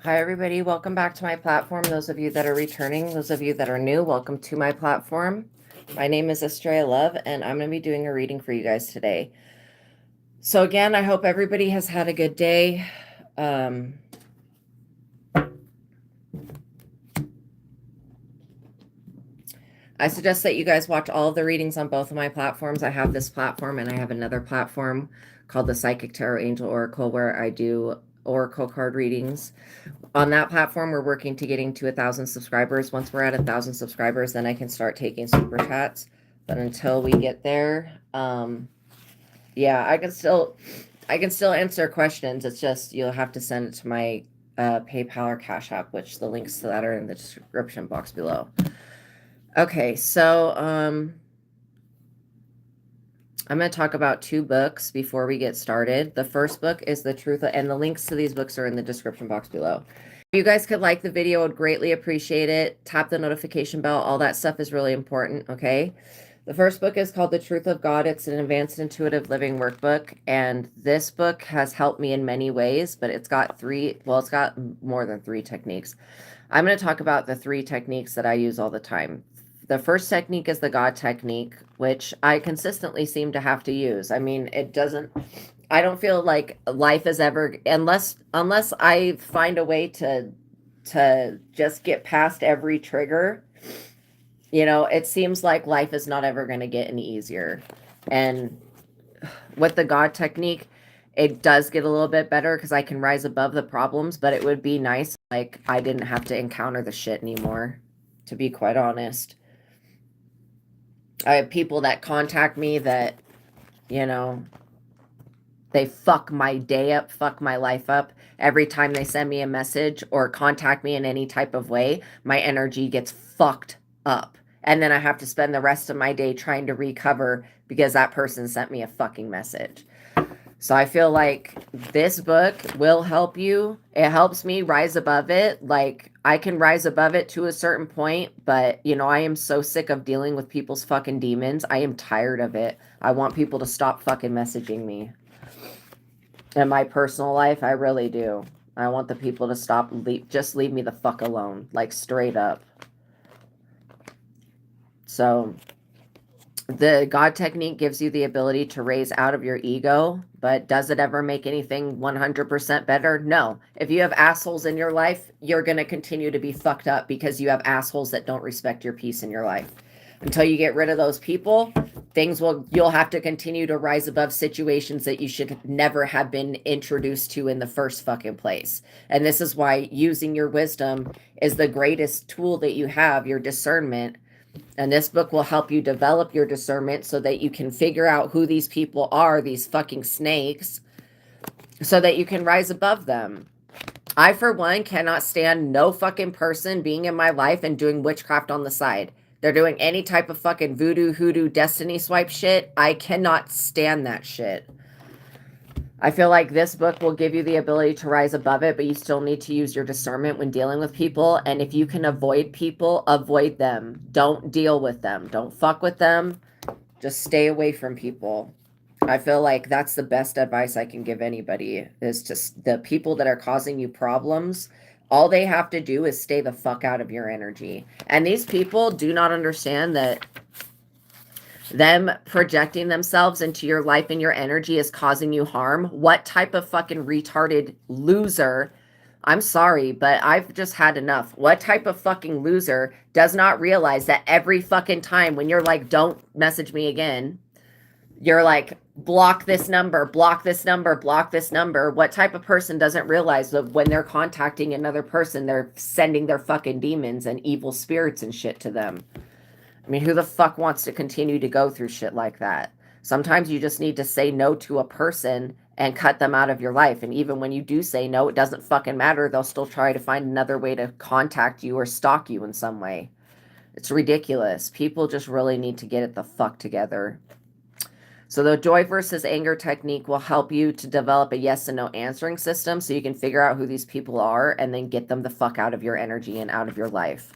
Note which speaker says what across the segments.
Speaker 1: Hi, everybody. Welcome back to my platform. Those of you that are returning, those of you that are new, welcome to my platform. My name is Astraea Love, and I'm going to be doing a reading for you guys today. So again, I hope everybody has had a good day. I suggest that you guys watch all of the readings on both of my platforms. I have this platform and I have another platform called the Psychic Tarot Angel Oracle, where I do oracle card readings. On that platform, we're working to getting to 1,000 subscribers. Once we're at 1,000 subscribers, then I can start taking super chats. But until we get there, yeah, I can still answer questions. It's just you'll have to send it to my PayPal or Cash App, which the links to that are in the description box below. Okay, so I'm going to talk about 2 books before we get started. The first book is The Truth, and the links to these books are in the description box below. If you guys could like the video, I would greatly appreciate it. Tap the notification bell. All that stuff is really important, okay? The first book is called The Truth of God. It's an advanced intuitive living workbook, and this book has helped me in many ways, but it's got it's got more than 3 techniques. I'm going to talk about the 3 techniques that I use all the time. The first technique is the God technique, which I consistently seem to have to use. I mean, I don't feel like life is ever, unless I find a way to just get past every trigger, it seems like life is not ever going to get any easier. And with the God technique, it does get a little bit better because I can rise above the problems, but it would be nice like I didn't have to encounter the shit anymore, to be quite honest. I have people that contact me that, they fuck my day up, fuck my life up. Every time they send me a message or contact me in any type of way, my energy gets fucked up. And then I have to spend the rest of my day trying to recover because that person sent me a fucking message. So I feel like this book will help you. It helps me rise above it. Like, I can rise above it to a certain point, but, I am so sick of dealing with people's fucking demons. I am tired of it. I want people to stop fucking messaging me. In my personal life, I really do. I want the people to stop, just leave me the fuck alone, like straight up. So the God technique gives you the ability to raise out of your ego, but does it ever make anything 100% better? No. If you have assholes in your life, you're going to continue to be fucked up because you have assholes that don't respect your peace in your life. Until you get rid of those people, you'll have to continue to rise above situations that you should never have been introduced to in the first fucking place. And this is why using your wisdom is the greatest tool that you have, your discernment. And this book will help you develop your discernment so that you can figure out who these people are, these fucking snakes, so that you can rise above them. I, for one, cannot stand no fucking person being in my life and doing witchcraft on the side. They're doing any type of fucking voodoo, hoodoo, destiny swipe shit. I cannot stand that shit. I feel like this book will give you the ability to rise above it, but you still need to use your discernment when dealing with people. And if you can avoid people, avoid them. Don't deal with them. Don't fuck with them. Just stay away from people. I feel like that's the best advice I can give anybody, is just the people that are causing you problems. All they have to do is stay the fuck out of your energy. And these people do not understand that them projecting themselves into your life and your energy is causing you harm. What type of fucking retarded loser, I'm sorry, but I've just had enough. What type of fucking loser does not realize that every fucking time when you're like, don't message me again, you're like, block this number, block this number, block this number. What type of person doesn't realize that when they're contacting another person, they're sending their fucking demons and evil spirits and shit to them? I mean, who the fuck wants to continue to go through shit like that? Sometimes you just need to say no to a person and cut them out of your life. And even when you do say no, it doesn't fucking matter. They'll still try to find another way to contact you or stalk you in some way. It's ridiculous. People just really need to get it the fuck together. So the joy versus anger technique will help you to develop a yes and no answering system so you can figure out who these people are and then get them the fuck out of your energy and out of your life.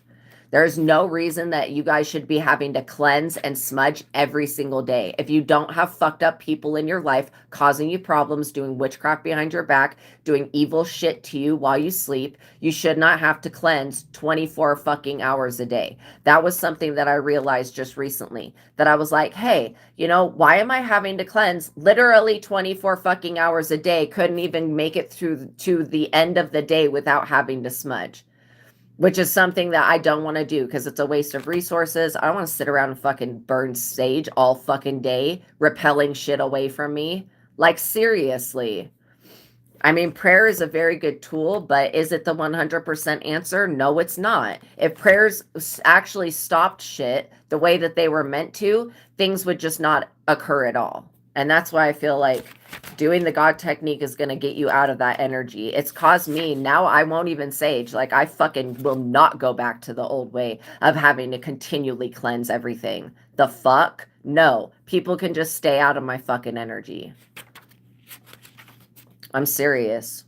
Speaker 1: There's no reason that you guys should be having to cleanse and smudge every single day. If you don't have fucked up people in your life causing you problems, doing witchcraft behind your back, doing evil shit to you while you sleep, you should not have to cleanse 24 fucking hours a day. That was something that I realized just recently, that I was like, hey, you know, why am I having to cleanse literally 24 fucking hours a day? Couldn't even make it through to the end of the day without having to smudge. Which is something that I don't want to do because it's a waste of resources. I don't want to sit around and fucking burn sage all fucking day, repelling shit away from me. Like, seriously. I mean, prayer is a very good tool, but is it the 100% answer? No, it's not. If prayers actually stopped shit the way that they were meant to, things would just not occur at all. And that's why I feel like doing the God technique is going to get you out of that energy. It's caused me, now I won't even sage. Like, I fucking will not go back to the old way of having to continually cleanse everything. The fuck? No. People can just stay out of my fucking energy. I'm serious.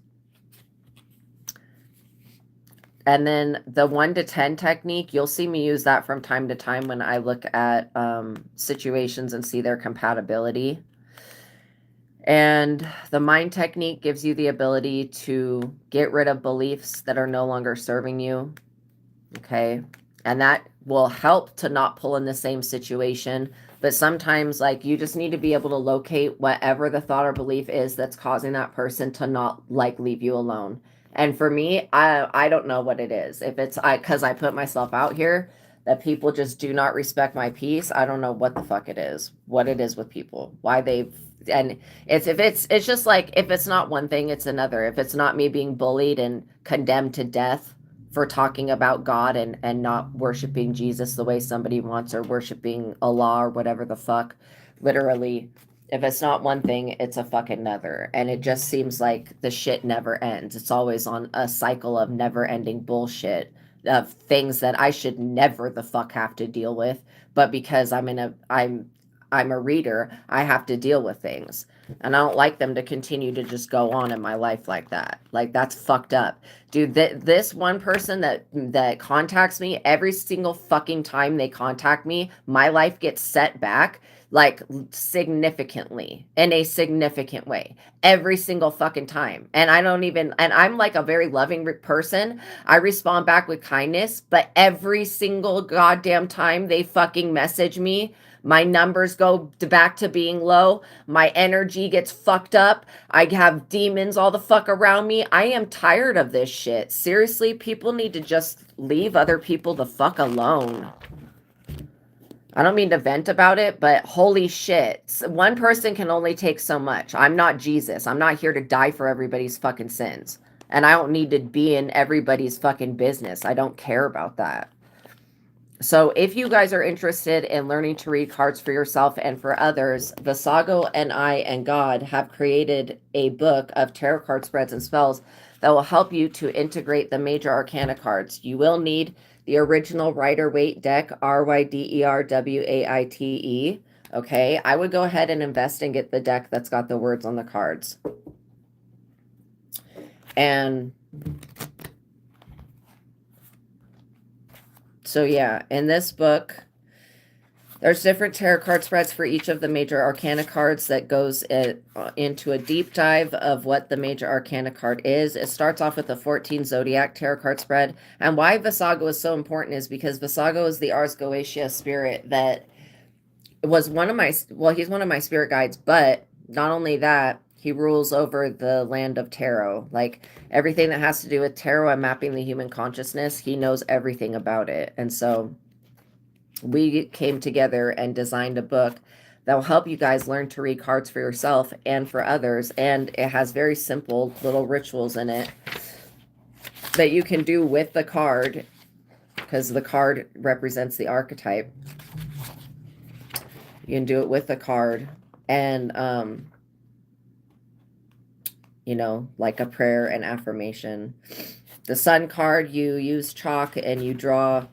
Speaker 1: And then the 1 to 10 technique, you'll see me use that from time to time when I look at situations and see their compatibility. And the mind technique gives you the ability to get rid of beliefs that are no longer serving you. Okay. And that will help to not pull in the same situation. But sometimes, like, you just need to be able to locate whatever the thought or belief is that's causing that person to not, like, leave you alone. And for me, I don't know what it is. If it's because I put myself out here that people just do not respect my peace, I don't know what the fuck it is. What it is with people. Why they've and it's just like, if it's not one thing, it's another. If it's not me being bullied and condemned to death for talking about God and not worshiping Jesus the way somebody wants, or worshiping Allah or whatever the fuck, literally, if it's not one thing, it's a fucking another. And it just seems like the shit never ends. It's always on a cycle of never ending bullshit, of things that I should never the fuck have to deal with, but because I'm a reader, I have to deal with things. And I don't like them to continue to just go on in my life like that. Like, that's fucked up. Dude, this one person that contacts me, every single fucking time they contact me, my life gets set back, like, significantly, in a significant way, every single fucking time. And I'm like a very loving person. I respond back with kindness, but every single goddamn time they fucking message me, my numbers go back to being low. My energy gets fucked up. I have demons all the fuck around me. I am tired of this shit. Seriously, people need to just leave other people the fuck alone. I don't mean to vent about it, but holy shit. One person can only take so much. I'm not Jesus. I'm not here to die for everybody's fucking sins. And I don't need to be in everybody's fucking business. I don't care about that. So if you guys are interested in learning to read cards for yourself and for others, Visago and I and God have created a book of tarot card spreads and spells that will help you to integrate the major arcana cards. You will need the original Rider-Waite deck, Riderwaite. Okay, I would go ahead and invest and get the deck that's got the words on the cards. And so yeah, in this book, there's different tarot card spreads for each of the major arcana cards that goes into a deep dive of what the major arcana card is. It starts off with the 14 zodiac tarot card spread. And why Visago is so important is because Visago is the Ars Goetia spirit that was he's one of my spirit guides, but not only that, he rules over the land of tarot. Like, everything that has to do with tarot and mapping the human consciousness, he knows everything about it. And so we came together and designed a book that will help you guys learn to read cards for yourself and for others. And it has very simple little rituals in it that you can do with the card, because the card represents the archetype. You can do it with the card, and you know, like a prayer and affirmation. The sun card, you use chalk and you draw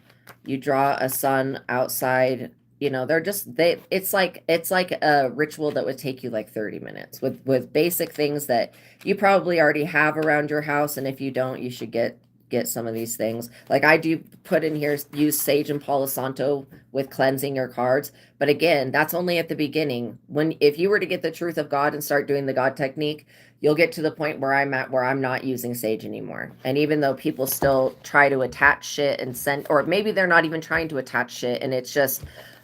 Speaker 1: a sun outside. You know, it's like a ritual that would take you like 30 minutes with basic things that you probably already have around your house. And if you don't, you should get get some of these things. Like I do put in here, use sage and Palo Santo with cleansing your cards. But again, that's only at the beginning. If you were to get the truth of God and start doing the God technique, you'll get to the point where I'm at, where I'm not using sage anymore. And even though people still try to attach shit and send, or maybe they're not even trying to attach shit, and it's just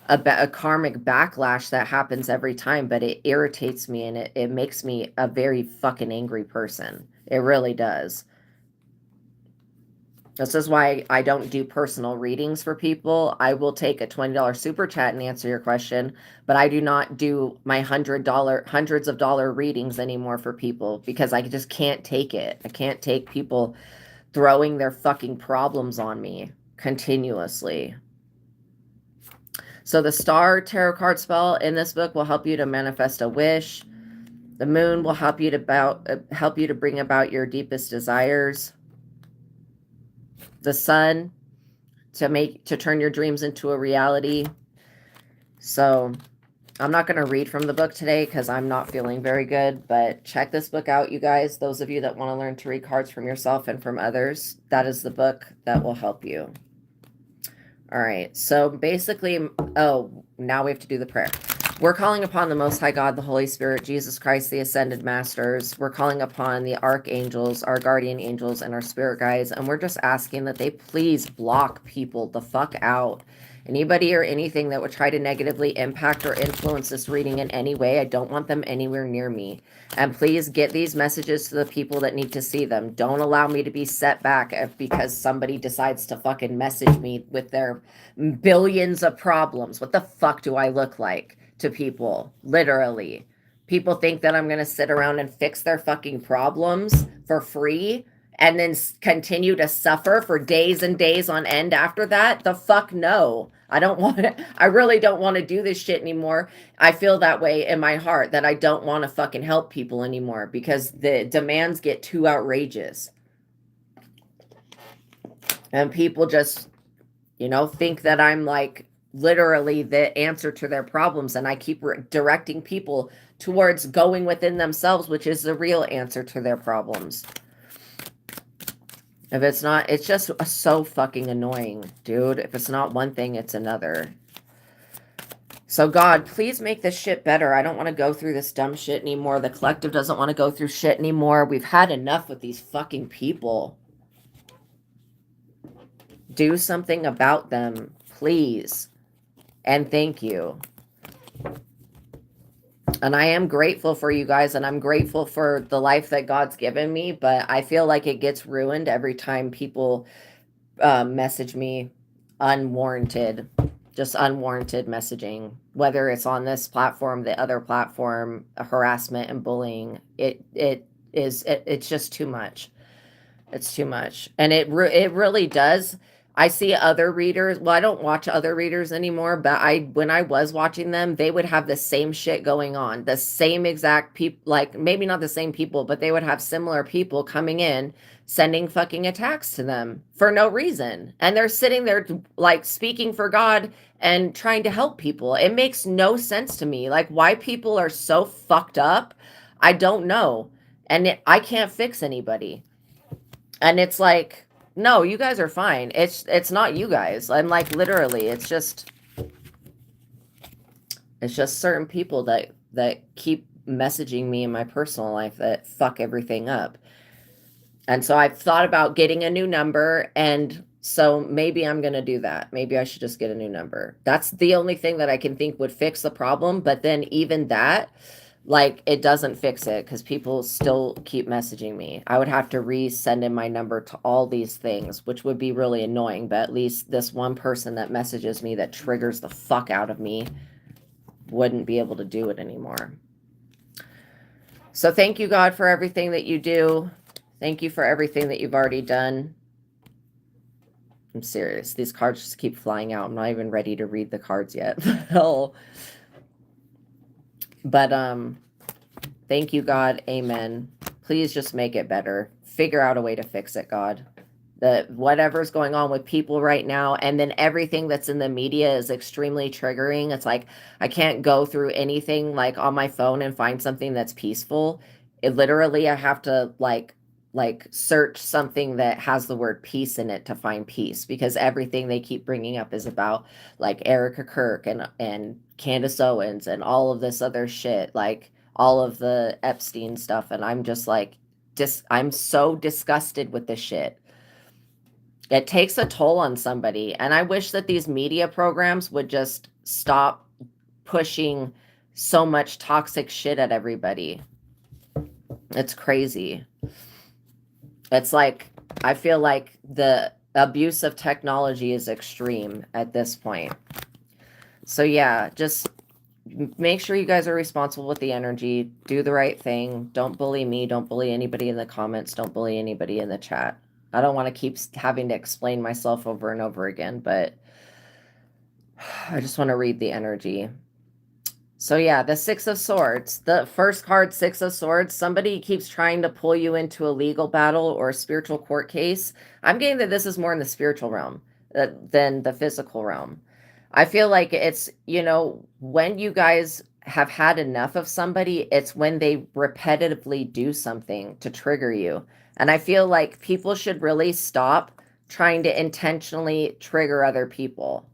Speaker 1: a karmic backlash that happens every time, but it irritates me, and it makes me a very fucking angry person. It really does. This is why I don't do personal readings for people. I will take a $20 super chat and answer your question, but I do not do my hundreds of dollar readings anymore for people, because I just can't take it. I can't take people throwing their fucking problems on me continuously. So the Star Tarot card spell in this book will help you to manifest a wish. The Moon will help you to bring about your deepest desires. The Sun to turn your dreams into a reality. So I'm not going to read from the book today because I'm not feeling very good, but check this book out, you guys. Those of you that want to learn to read cards from yourself and from others, that is the book that will help you. All right, so basically, now we have to do the prayer. We're calling upon the Most High God, the Holy Spirit, Jesus Christ, the Ascended Masters. We're calling upon the archangels, our guardian angels, and our spirit guides, and we're just asking that they please block people the fuck out. Anybody or anything that would try to negatively impact or influence this reading in any way, I don't want them anywhere near me. And please get these messages to the people that need to see them. Don't allow me to be set back because somebody decides to fucking message me with their billions of problems. What the fuck do I look like to people? Literally. People think that I'm going to sit around and fix their fucking problems for free and then continue to suffer for days and days on end after that. The fuck no. I really don't want to do this shit anymore. I feel that way in my heart, that I don't want to fucking help people anymore because the demands get too outrageous. And people just, think that I'm like literally the answer to their problems. And I keep directing people towards going within themselves, which is the real answer to their problems. If it's not, it's just so fucking annoying, dude. If it's not one thing, it's another. So God, please make this shit better. I don't want to go through this dumb shit anymore. The collective doesn't want to go through shit anymore. We've had enough with these fucking people. Do something about them, please. And thank you. And I am grateful for you guys, and I'm grateful for the life that God's given me, but I feel like it gets ruined every time people message me unwarranted, just unwarranted messaging, whether it's on this platform, the other platform, harassment and bullying. It's just too much. It's too much. And it really does. I see other readers. Well, I don't watch other readers anymore, but when I was watching them, they would have the same shit going on. The same exact people, like maybe not the same people, but they would have similar people coming in, sending fucking attacks to them for no reason. And they're sitting there like speaking for God and trying to help people. It makes no sense to me. Like why people are so fucked up, I don't know. And I can't fix anybody. And it's like, no, you guys are fine. It's not you guys. I'm like, literally, it's just certain people that keep messaging me in my personal life that fuck everything up. And so I've thought about getting a new number, and so maybe I'm going to do that. Maybe I should just get a new number. That's the only thing that I can think would fix the problem. But then even that, like, it doesn't fix it because people still keep messaging me. I would have to resend in my number to all these things, which would be really annoying. But at least this one person that messages me that triggers the fuck out of me wouldn't be able to do it anymore. So thank you, God, for everything that you do. Thank you for everything that you've already done. I'm serious. These cards just keep flying out. I'm not even ready to read the cards yet. But thank you, God. Amen. Please just make it better. Figure out a way to fix it, God. Whatever's going on with people right now, and then everything that's in the media is extremely triggering. It's like I can't go through anything like on my phone and find something that's peaceful. Literally, I have to like like search something that has the word peace in it to find peace, because everything they keep bringing up is about like Erica Kirk and Candace Owens and all of this other shit, like all of the Epstein stuff, and I'm just like I'm so disgusted with this shit. It takes a toll on somebody, and I wish that these media programs would just stop pushing so much toxic shit at everybody. It's crazy. It's like, I feel like the abuse of technology is extreme at this point. So yeah, just make sure you guys are responsible with the energy. Do the right thing. Don't bully me. Don't bully anybody in the comments. Don't bully anybody in the chat. I don't want to keep having to explain myself over and over again, but I just want to read the energy. So yeah, the Six of Swords, the first card, Six of Swords, somebody keeps trying to pull you into a legal battle or a spiritual court case. I'm getting that this is more in the spiritual realm than the physical realm. I feel like it's, when you guys have had enough of somebody, it's when they repetitively do something to trigger you. And I feel like people should really stop trying to intentionally trigger other people.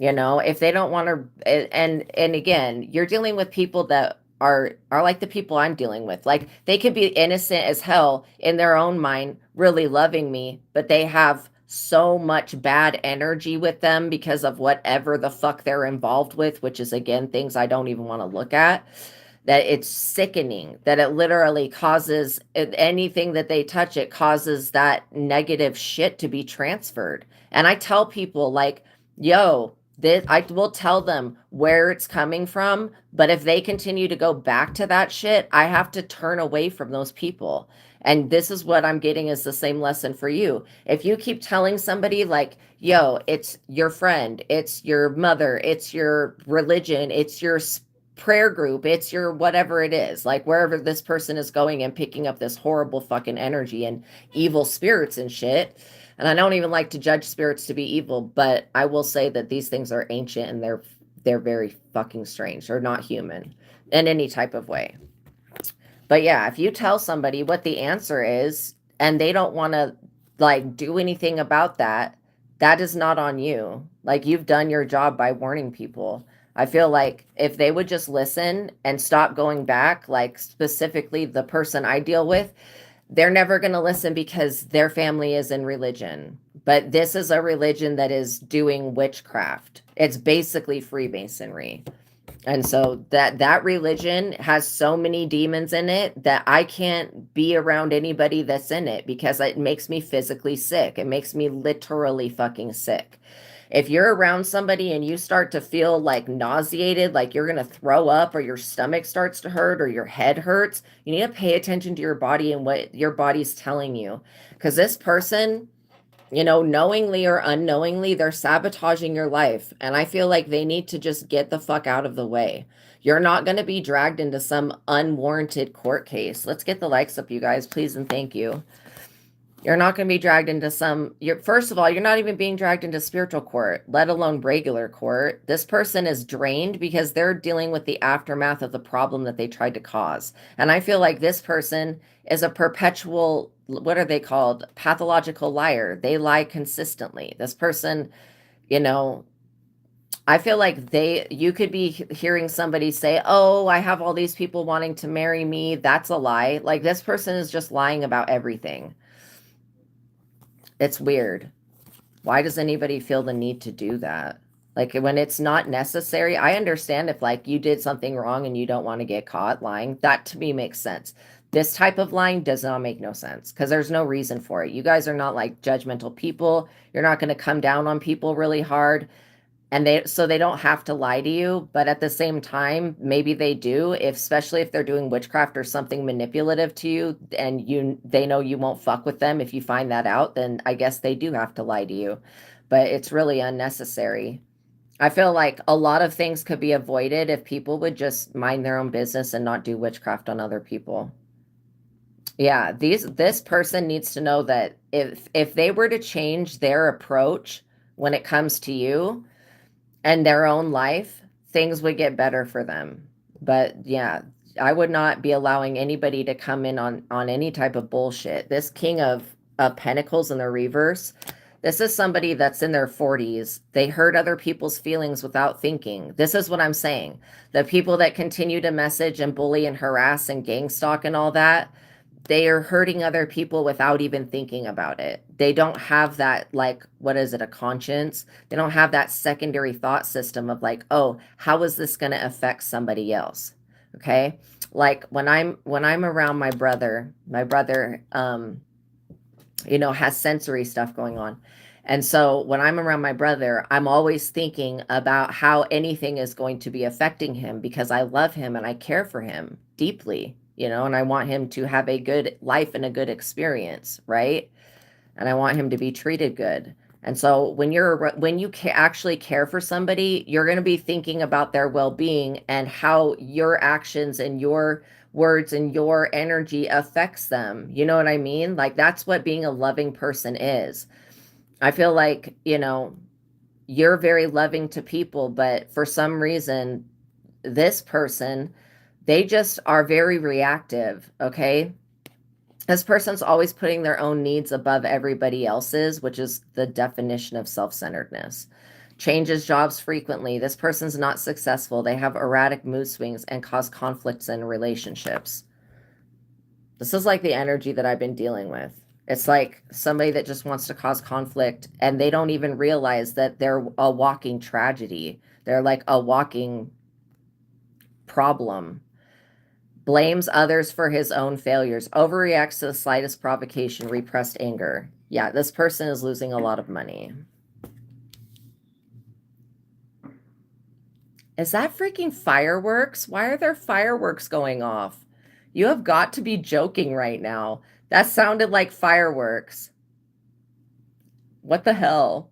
Speaker 1: If they don't want to, and again, you're dealing with people that are like the people I'm dealing with. Like, they could be innocent as hell in their own mind, really loving me, but they have so much bad energy with them because of whatever the fuck they're involved with, which is, again, things I don't even want to look at, that it's sickening, that it literally causes anything that they touch, it causes that negative shit to be transferred. And I tell people, like, yo, I will tell them where it's coming from, but if they continue to go back to that shit, I have to turn away from those people. And this is what I'm getting is the same lesson for you. If you keep telling somebody like, yo, it's your friend, it's your mother, it's your religion, it's your prayer group, it's your whatever it is, like wherever this person is going and picking up this horrible fucking energy and evil spirits and shit. And I don't even like to judge spirits to be evil, but I will say that these things are ancient and they're very fucking strange. They're not human in any type of way. But yeah, if you tell somebody what the answer is and they don't want to like do anything about that, that is not on you. Like, you've done your job by warning people. I feel like if they would just listen and stop going back, like specifically the person I deal with, they're never going to listen because their family is in religion. But this is a religion that is doing witchcraft. It's basically Freemasonry. And so that religion has so many demons in it that I can't be around anybody that's in it because it makes me physically sick. It makes me literally fucking sick. If you're around somebody and you start to feel like nauseated, like you're going to throw up or your stomach starts to hurt or your head hurts, you need to pay attention to your body and what your body's telling you. Because this person, knowingly or unknowingly, they're sabotaging your life. And I feel like they need to just get the fuck out of the way. You're not going to be dragged into some unwarranted court case. Let's get the likes up, you guys, please and thank you. You're not going to be dragged into first of all, you're not even being dragged into spiritual court, let alone regular court. This person is drained because they're dealing with the aftermath of the problem that they tried to cause. And I feel like this person is a perpetual, what are they called? Pathological liar. They lie consistently. This person, I feel like you could be hearing somebody say, oh, I have all these people wanting to marry me. That's a lie. Like, this person is just lying about everything. It's weird. Why does anybody feel the need to do that? Like, when it's not necessary, I understand if like you did something wrong and you don't want to get caught lying. That to me makes sense. This type of lying does not make no sense because there's no reason for it. You guys are not like judgmental people. You're not going to come down on people really hard. And they don't have to lie to you, but at the same time, maybe they do, especially if they're doing witchcraft or something manipulative to you, and they know you won't fuck with them. If you find that out, then I guess they do have to lie to you, but it's really unnecessary. I feel like a lot of things could be avoided if people would just mind their own business and not do witchcraft on other people. Yeah, this person needs to know that if they were to change their approach when it comes to you and their own life, things would get better for them. But yeah, I would not be allowing anybody to come in on any type of bullshit. This King of Pentacles in the reverse, this is somebody that's in their 40s. They hurt other people's feelings without thinking. This is what I'm saying. The people that continue to message and bully and harass and gang stalk and all that, they are hurting other people without even thinking about it. They don't have that, like, what is it, a conscience? They don't have that secondary thought system of like, oh, how is this going to affect somebody else? Okay? Like when I'm around my brother, has sensory stuff going on. And so when I'm around my brother, I'm always thinking about how anything is going to be affecting him because I love him and I care for him deeply, and I want him to have a good life and a good experience, right? And I want him to be treated good. And so when you actually care for somebody, you're going to be thinking about their well-being and how your actions and your words and your energy affects them. You know what I mean? Like that's what being a loving person is. I feel like, you're very loving to people, but for some reason, this person, they just are very reactive, okay? This person's always putting their own needs above everybody else's, which is the definition of self-centeredness. Changes jobs frequently. This person's not successful. They have erratic mood swings and cause conflicts in relationships. This is like the energy that I've been dealing with. It's like somebody that just wants to cause conflict and they don't even realize that they're a walking tragedy. They're like a walking problem. Blames others for his own failures, overreacts to the slightest provocation, repressed anger. Yeah, this person is losing a lot of money. Is that freaking fireworks? Why are there fireworks going off? You have got to be joking right now. That sounded like fireworks. What the hell?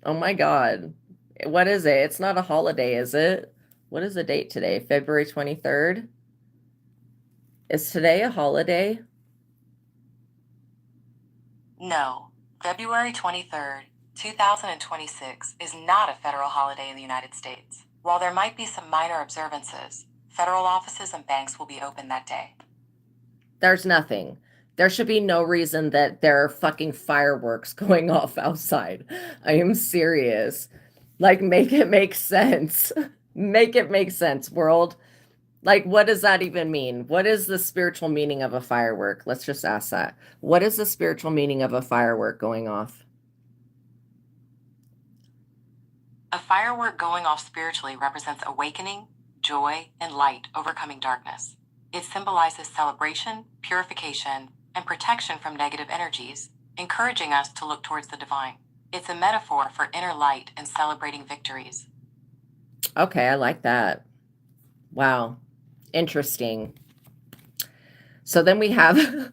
Speaker 1: Oh my God. What is it? It's not a holiday, is it? What is the date today? February 23rd? Is today a holiday?
Speaker 2: No, February 23rd, 2026 is not a federal holiday in the United States. While there might be some minor observances, federal offices and banks will be open that day.
Speaker 1: There's nothing. There should be no reason that there are fucking fireworks going off outside. I am serious. Like, make it make sense. Make it make sense, world. Like, what does that even mean? What is the spiritual meaning of a firework? Let's just ask that. What is the spiritual meaning of a firework going off?
Speaker 2: A firework going off spiritually represents awakening, joy, and light overcoming darkness. It symbolizes celebration, purification, and protection from negative energies, encouraging us to look towards the divine. It's a metaphor for inner light and celebrating victories.
Speaker 1: Okay, I like that. Wow. Interesting. So then we have,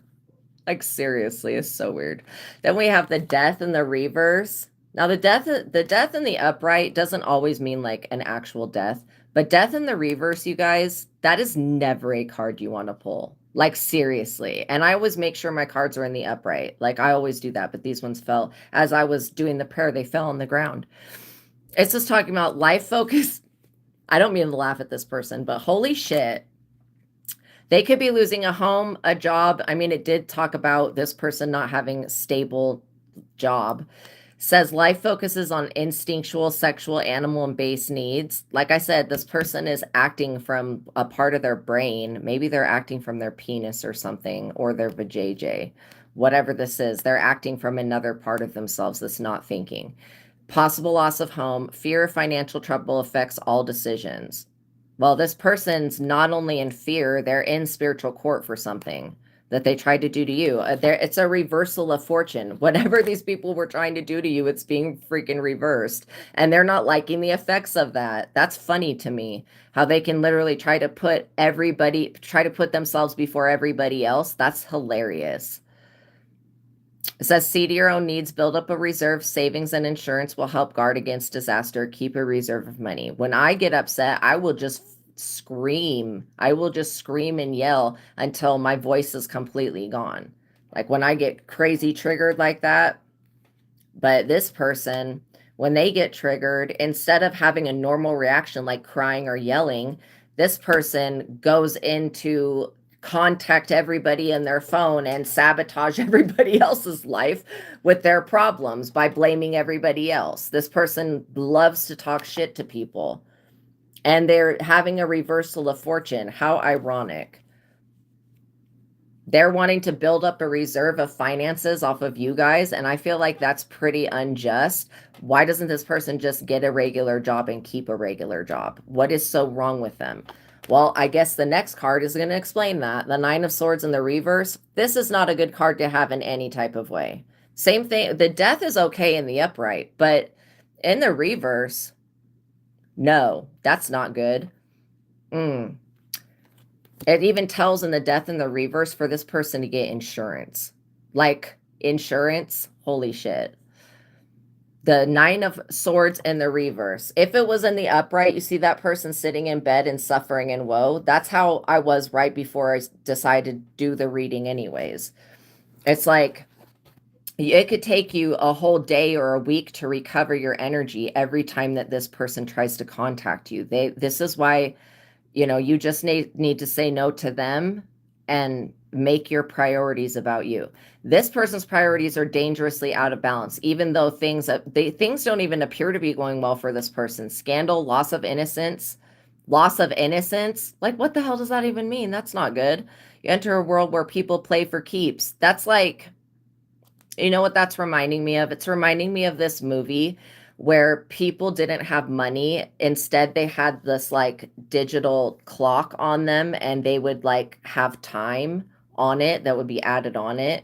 Speaker 1: like, seriously, it's so weird. Then we have the death in the reverse. Now the death in the upright doesn't always mean like an actual death, but death in the reverse, you guys, that is never a card you want to pull. Like seriously. And I always make sure my cards are in the upright. Like I always do that, but these ones fell as I was doing the prayer, they fell on the ground. It's just talking about life focus. I don't mean to laugh at this person, but holy shit. They could be losing a home, a job. I mean, it did talk about this person not having a stable job. Says life focuses on instinctual, sexual, animal, and base needs. Like I said, this person is acting from a part of their brain. Maybe they're acting from their penis or something, or their vajayjay. Whatever this is, they're acting from another part of themselves that's not thinking. Possible loss of home, fear of financial trouble affects all decisions. Well, this person's not only in fear, they're in spiritual court for something that they tried to do to you. It's a reversal of fortune. Whatever these people were trying to do to you, it's being freaking reversed. And they're not liking the effects of that. That's funny to me, how they can literally try to put themselves before everybody else. That's hilarious. It says, see to your own needs, build up a reserve. Savings and insurance will help guard against disaster. Keep a reserve of money. When I get upset, I will just scream. I will just scream and yell until my voice is completely gone. Like when I get crazy triggered like that. But this person, when they get triggered, instead of having a normal reaction like crying or yelling, This person goes into contact everybody in their phone and sabotage everybody else's life with their problems by blaming everybody else. This person loves to talk shit to people, and they're having a reversal of fortune. How ironic. They're wanting to build up a reserve of finances off of you guys, and I feel like that's pretty unjust. Why doesn't this person just get a regular job and keep a regular job? What is so wrong with them? Well, I guess the next card is going to explain that. The Nine of Swords in the reverse. This is not a good card to have in any type of way. Same thing. The Death is okay in the upright, but in the reverse, no, that's not good. It even tells in the Death in the reverse for this person to get insurance. Like, insurance? Holy shit. The Nine of Swords in the reverse. If it was in the upright, you see that person sitting in bed and suffering and woe. That's how I was right before I decided to do the reading anyways. It's like, it could take you a whole day or a week to recover your energy every time that this person tries to contact you. This is why, you know, you just need to say no to them and make your priorities about you. This person's priorities are dangerously out of balance, even though things don't even appear to be going well for this person. Scandal, loss of innocence. Like, what the hell does that even mean? That's not good. You enter a world where people play for keeps. That's like, you know what that's reminding me of? It's reminding me of this movie where people didn't have money. Instead, they had this like digital clock on them, and they would like have time on it that would be added on it.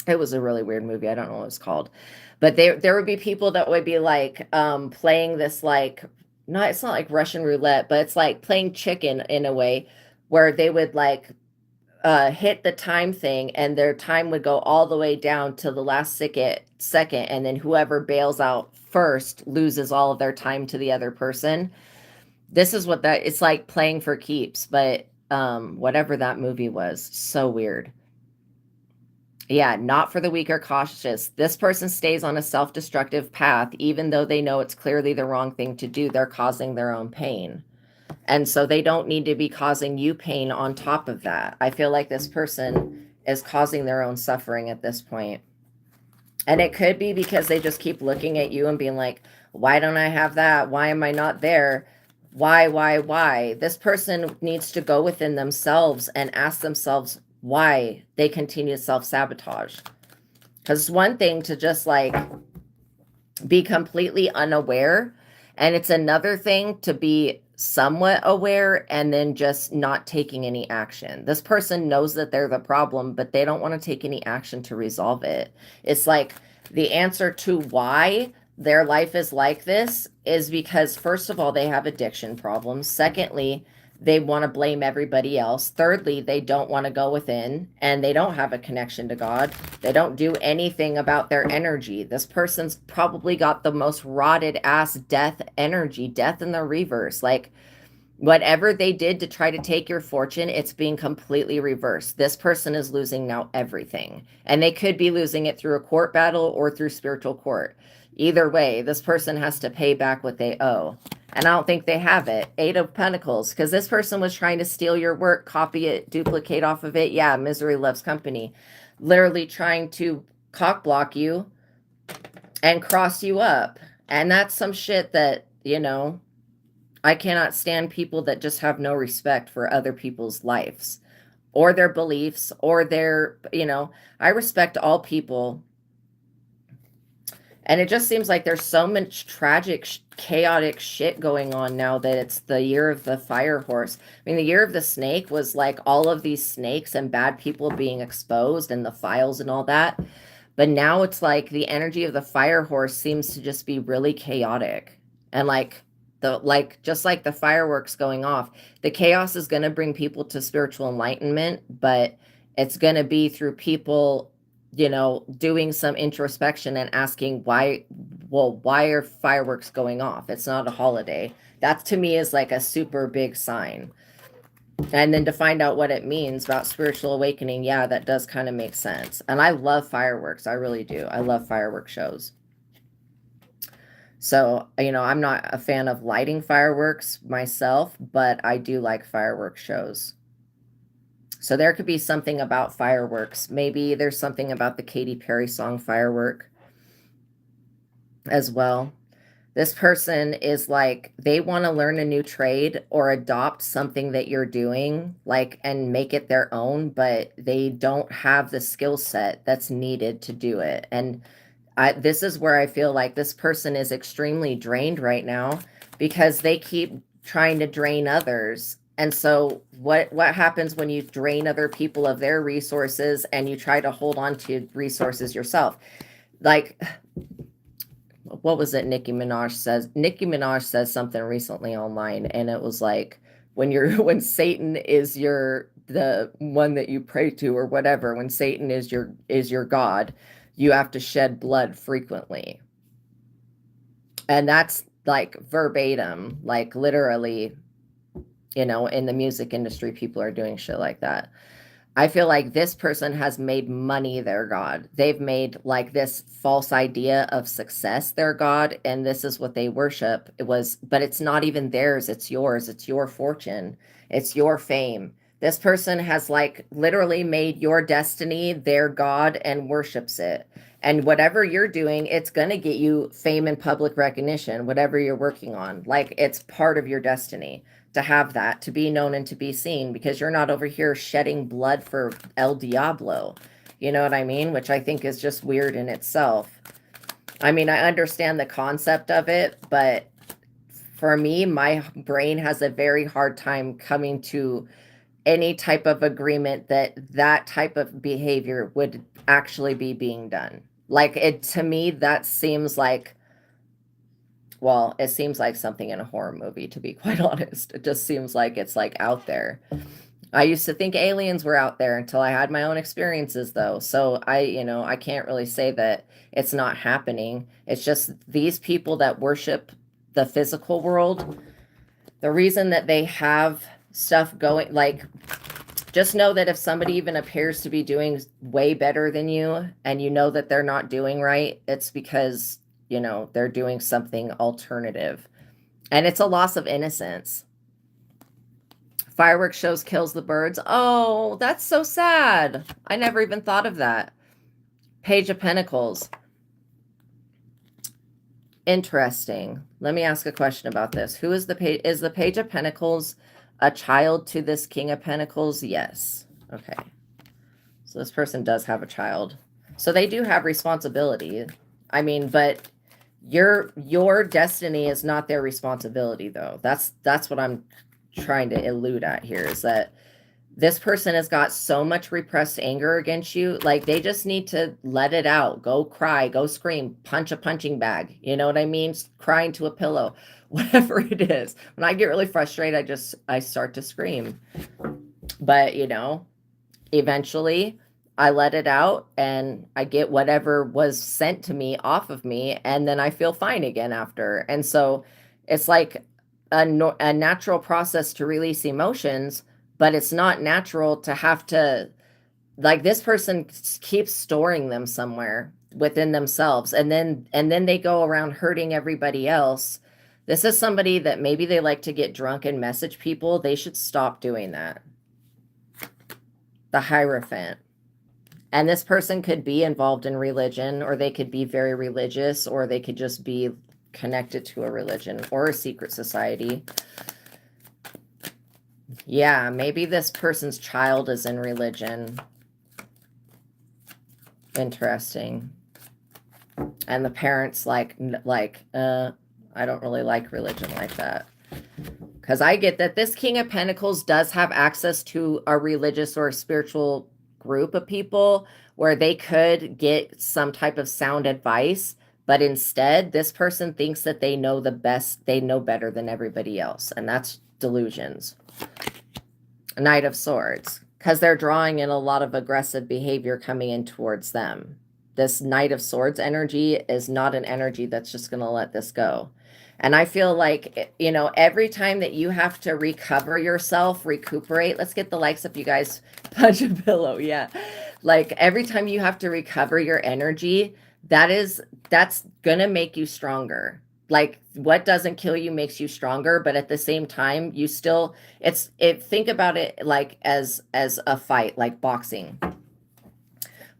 Speaker 1: It was a really weird movie. I don't know what it's called. But there would be people that would be like playing this like, no, it's not like Russian roulette, but it's like playing chicken in a way where they would like hit the time thing, and their time would go all the way down to the last second, and then whoever bails out first loses all of their time to the other person. This is what that it's like, playing for keeps, but whatever that movie was, so weird. Yeah, not for the weak or cautious. This person stays on a self-destructive path even though they know it's clearly the wrong thing to do. They're causing their own pain. And so they don't need to be causing you pain on top of that. I feel like this person is causing their own suffering at this point. And it could be because they just keep looking at you and being like, why don't I have that? Why am I not there? Why? This person needs to go within themselves and ask themselves why they continue to self-sabotage. Because it's one thing to just like be completely unaware, and it's another thing to be somewhat aware and then just not taking any action. This person knows that they're the problem, but they don't want to take any action to resolve it. It's like the answer to why their life is like this is because, first of all, they have addiction problems. Secondly, they want to blame everybody else. Thirdly, they don't want to go within, and they don't have a connection to God. They don't do anything about their energy. This person's probably got the most rotted ass death energy, death in the reverse. Like, whatever they did to try to take your fortune, it's being completely reversed. This person is losing now everything, and they could be losing it through a court battle or through spiritual court. Either way, this person has to pay back what they owe. And I don't think they have it. Eight of Pentacles, because this person was trying to steal your work, copy it, duplicate off of it. Yeah, misery loves company. Literally trying to cock block you and cross you up. And that's some shit that, you know, I cannot stand people that just have no respect for other people's lives or their beliefs or their, you know, I respect all people. And it just seems like there's so much tragic, chaotic shit going on now that it's the year of the fire horse. I mean, the year of the snake was like all of these snakes and bad people being exposed and the files and all that. But now it's like the energy of the fire horse seems to just be really chaotic. And just like the fireworks going off, the chaos is going to bring people to spiritual enlightenment, but it's going to be through people, you know, doing some introspection and asking why are fireworks going off? It's not a holiday. That to me is like a super big sign. And then to find out what it means about spiritual awakening, yeah, that does kind of make sense. And I love fireworks. I really do. I love firework shows. So, I'm not a fan of lighting fireworks myself, but I do like fireworks shows. So there could be something about fireworks. Maybe there's something about the Katy Perry song Firework as well. This person is like, they want to learn a new trade or adopt something that you're doing, like, and make it their own, but they don't have the skill set that's needed to do it. And this is where I feel like this person is extremely drained right now because they keep trying to drain others. And so what happens when you drain other people of their resources and you try to hold on to resources yourself? Like, what was it Nicki Minaj says something recently online, and it was like, when Satan is the one that you pray to or whatever, when Satan is your god, you have to shed blood frequently. And that's like verbatim, like literally, in the music industry, people are doing shit like that. I feel like this person has made money their god. They've made like this false idea of success their god, and this is what they worship. But it's not even theirs, it's yours. It's your fortune. It's your fame. This person has like literally made your destiny their god and worships it. And whatever you're doing, it's going to get you fame and public recognition, whatever you're working on. Like, it's part of your destiny to have that, to be known and to be seen, because you're not over here shedding blood for El Diablo. You know what I mean? Which I think is just weird in itself. I mean, I understand the concept of it, but for me, my brain has a very hard time coming to any type of agreement that type of behavior would actually be being done. Like, to me, that seems like, well, it seems like something in a horror movie, to be quite honest. It just seems like it's like out there. I used to think aliens were out there until I had my own experiences, though. So I can't really say that it's not happening. It's just these people that worship the physical world, the reason that they have stuff going, like, just know that if somebody even appears to be doing way better than you and you know that they're not doing right, it's because, they're doing something alternative. And it's a loss of innocence. Fireworks shows kills the birds. Oh, that's so sad. I never even thought of that. Page of Pentacles. Interesting. Let me ask a question about this. Who is the page? Is the Page of Pentacles a child to this King of Pentacles? Yes. Okay. So this person does have a child. So they do have responsibility. I mean, but your destiny is not their responsibility, though. That's what I'm trying to allude at here, is that this person has got so much repressed anger against you. Like, they just need to let it out. Go cry, go scream, punch a punching bag. You know what I mean? Cry into a pillow, whatever it is. When I get really frustrated, I start to scream. But, eventually I let it out and I get whatever was sent to me off of me, and then I feel fine again after. And so it's like a natural process to release emotions, but it's not natural to have to, like, this person keeps storing them somewhere within themselves, and then they go around hurting everybody else. This is somebody that maybe they like to get drunk and message people. They should stop doing that. The Hierophant. And this person could be involved in religion, or they could be very religious, or they could just be connected to a religion or a secret society. Yeah, maybe this person's child is in religion. Interesting. And the parents I don't really like religion like that. Because I get that this King of Pentacles does have access to a religious or a spiritual group of people where they could get some type of sound advice, but instead this person thinks that they know the best, they know better than everybody else, and that's delusions. Knight of Swords, because they're drawing in a lot of aggressive behavior coming in towards them. This Knight of Swords energy is not an energy that's just going to let this go. And I feel like, every time that you have to recover yourself, recuperate, let's get the likes up, you guys. Punch a pillow, yeah. Like, every time you have to recover your energy, that's going to make you stronger. like what doesn't kill you makes you stronger, but at the same time you still think about it like as a fight, like boxing.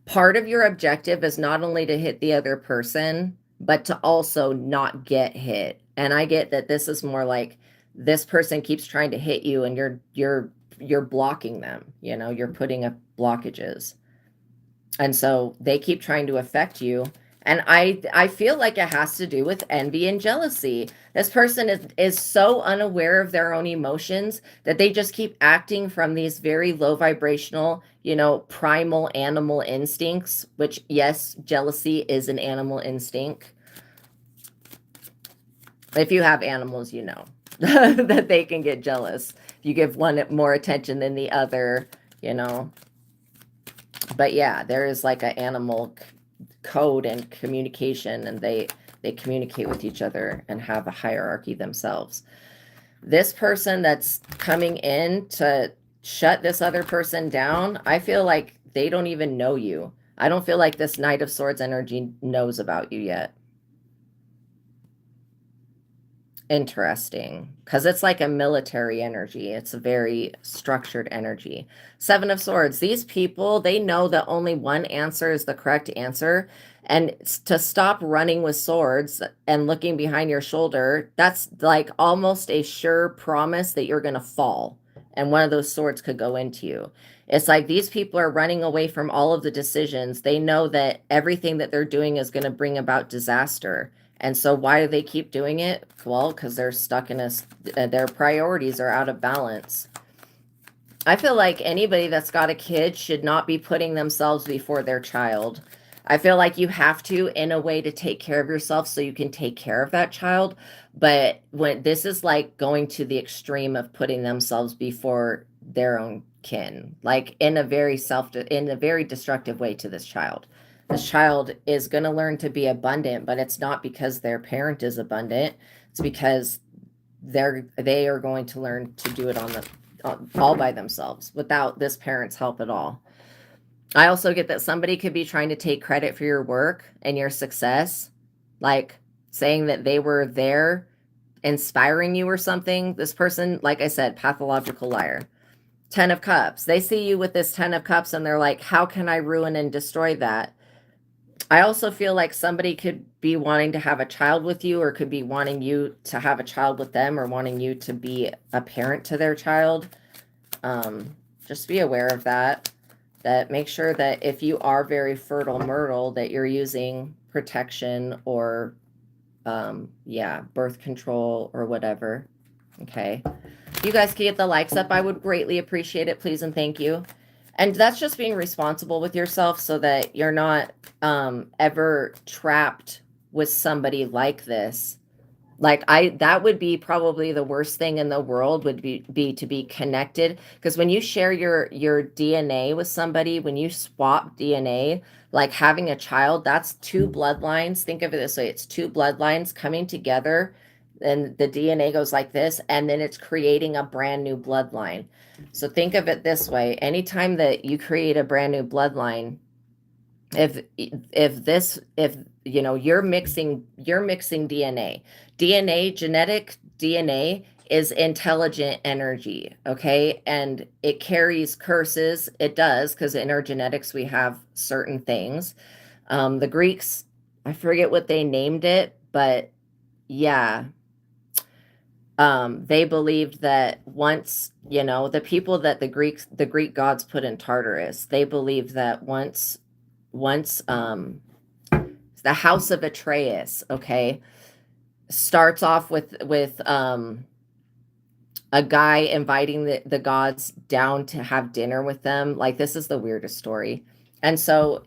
Speaker 1: Part of your objective is not only to hit the other person, but to also not get hit. And I get that this is more like this person keeps trying to hit you and you're blocking them, you know, you're putting up blockages. And so they keep trying to affect you. And I feel like it has to do with envy and jealousy. This person is so unaware of their own emotions that they just keep acting from these very low vibrational, you know, primal animal instincts, which, yes, jealousy is an animal instinct. If you have animals, you know that they can get jealous. You give one more attention than the other, you know. But yeah, there is like an animal code and communication, and they communicate with each other and have a hierarchy themselves. This person that's coming in to shut this other person down, I feel like they don't even know you. I don't feel like this Knight of Swords energy knows about you yet. Interesting, because it's like a military energy. It's a very structured energy. Seven of Swords. These people, they know that only one answer is the correct answer. And to stop running with swords and looking behind your shoulder, that's like almost a sure promise that you're going to fall. And one of those swords could go into you. It's like these people are running away from all of the decisions. They know that everything that they're doing is going to bring about disaster. And so why do they keep doing it? Well, because they're stuck in their priorities are out of balance. I feel like anybody that's got a kid should not be putting themselves before their child. I feel like you have to, in a way, to take care of yourself so you can take care of that child. But when this is like going to the extreme of putting themselves before their own kin, like in a very destructive way to this child. This child is going to learn to be abundant, but it's not because their parent is abundant. It's because they are going to learn to do it all by themselves without this parent's help at all. I also get that somebody could be trying to take credit for your work and your success, like saying that they were there inspiring you or something. This person, like I said, pathological liar. 10 of Cups. They see you with this 10 of Cups and they're like, how can I ruin and destroy that? I also feel like somebody could be wanting to have a child with you, or could be wanting you to have a child with them, or wanting you to be a parent to their child. Just be aware of that. That make sure that if you are very fertile myrtle, that you're using protection or, birth control or whatever. Okay. If you guys could get the likes up, I would greatly appreciate it. Please and thank you. And that's just being responsible with yourself so that you're not ever trapped with somebody like this. Like that would be probably the worst thing in the world, would be to be connected. Because when you share your DNA with somebody, when you swap DNA, like having a child, that's two bloodlines. Think of it this way. It's two bloodlines coming together, and the DNA goes like this, and then it's creating a brand new bloodline. So think of it this way. Anytime that you create a brand new bloodline, if you know, you're mixing DNA. Genetic DNA is intelligent energy, okay? And it carries curses. It does, because in our genetics we have certain things. The Greeks, I forget what they named it, but yeah, they believed that once, you know, the people that the Greek gods put in Tartarus, they believed that once the house of Atreus, okay, starts off with a guy inviting the gods down to have dinner with them. Like, this is the weirdest story. And so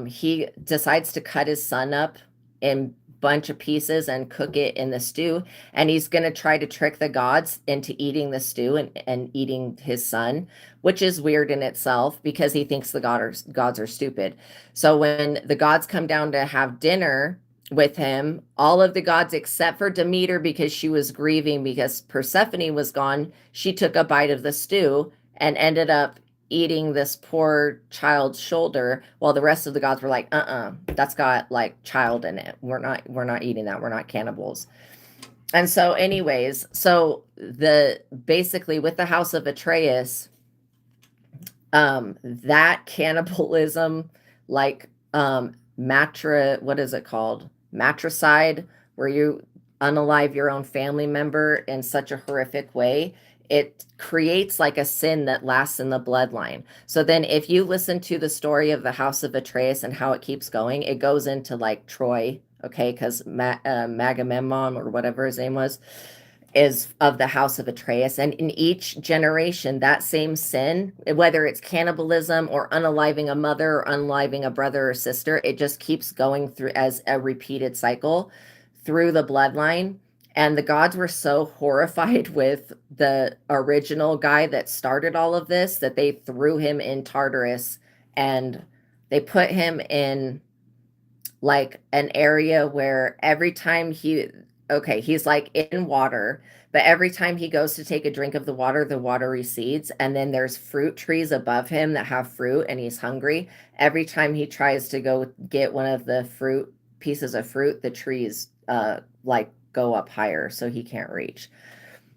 Speaker 1: he decides to cut his son up in bunch of pieces and cook it in the stew, and he's going to try to trick the gods into eating the stew and eating his son, which is weird in itself because he thinks the gods are stupid. So when the gods come down to have dinner with him, all of the gods except for Demeter, because she was grieving because Persephone was gone, she took a bite of the stew and ended up eating this poor child's shoulder, while the rest of the gods were like, that's got like child in it. We're not eating that. We're not cannibals. And so anyways, so basically with the house of Atreus, that cannibalism, like what is it called? Matricide, where you unalive your own family member in such a horrific way, it creates like a sin that lasts in the bloodline. So then if you listen to the story of the house of Atreus and how it keeps going, it goes into like Troy, okay, because Agamemnon or whatever his name was, is of the house of Atreus. And in each generation, that same sin, whether it's cannibalism or unaliving a mother or unaliving a brother or sister, it just keeps going through as a repeated cycle through the bloodline. And the gods were so horrified with the original guy that started all of this that they threw him in Tartarus, and they put him in like an area where every time he's like in water, but every time he goes to take a drink of the water recedes, and then there's fruit trees above him that have fruit, and he's hungry. Every time he tries to go get one of the pieces of fruit, the trees like go up higher, so he can't reach.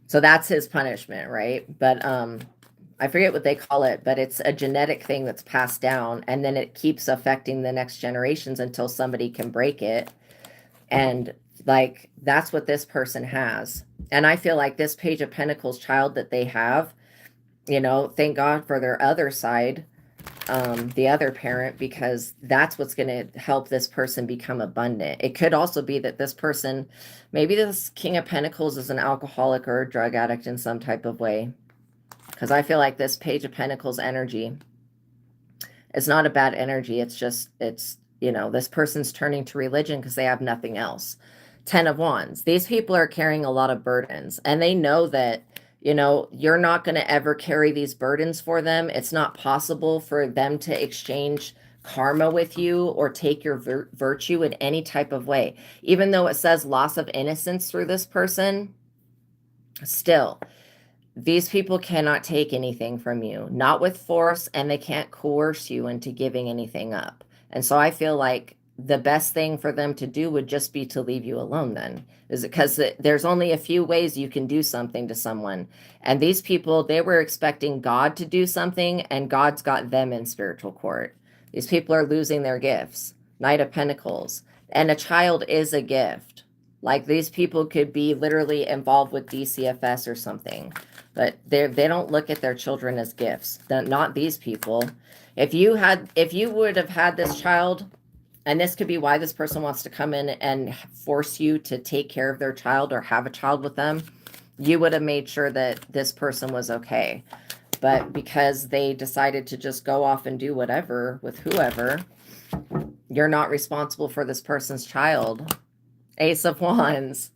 Speaker 1: So that's his punishment, right? But I forget what they call it, but it's a genetic thing that's passed down, and then it keeps affecting the next generations until somebody can break it. And like, that's what this person has. And I feel like this Page of Pentacles child that they have, thank God for their other side, the other parent, because that's what's going to help this person become abundant. It could also be that this person, maybe this King of Pentacles is an alcoholic or a drug addict in some type of way. Because I feel like this Page of Pentacles energy is not a bad energy. It's just, this person's turning to religion because they have nothing else. 10 of Wands. These people are carrying a lot of burdens, and they know that, you're not going to ever carry these burdens for them. It's not possible for them to exchange karma with you or take your virtue in any type of way. Even though it says loss of innocence through this person, still, these people cannot take anything from you, not with force, and they can't coerce you into giving anything up. And so I feel like the best thing for them to do would just be to leave you alone then. Is it because there's only a few ways you can do something to someone. And these people, they were expecting God to do something, and God's got them in spiritual court. These people are losing their gifts. Knight of Pentacles. And a child is a gift. Like, these people could be literally involved with DCFS or something. But they don't look at their children as gifts. Not these people. If you would have had this child, and this could be why this person wants to come in and force you to take care of their child or have a child with them, you would have made sure that this person was okay. But because they decided to just go off and do whatever with whoever, you're not responsible for this person's child. Ace of Wands.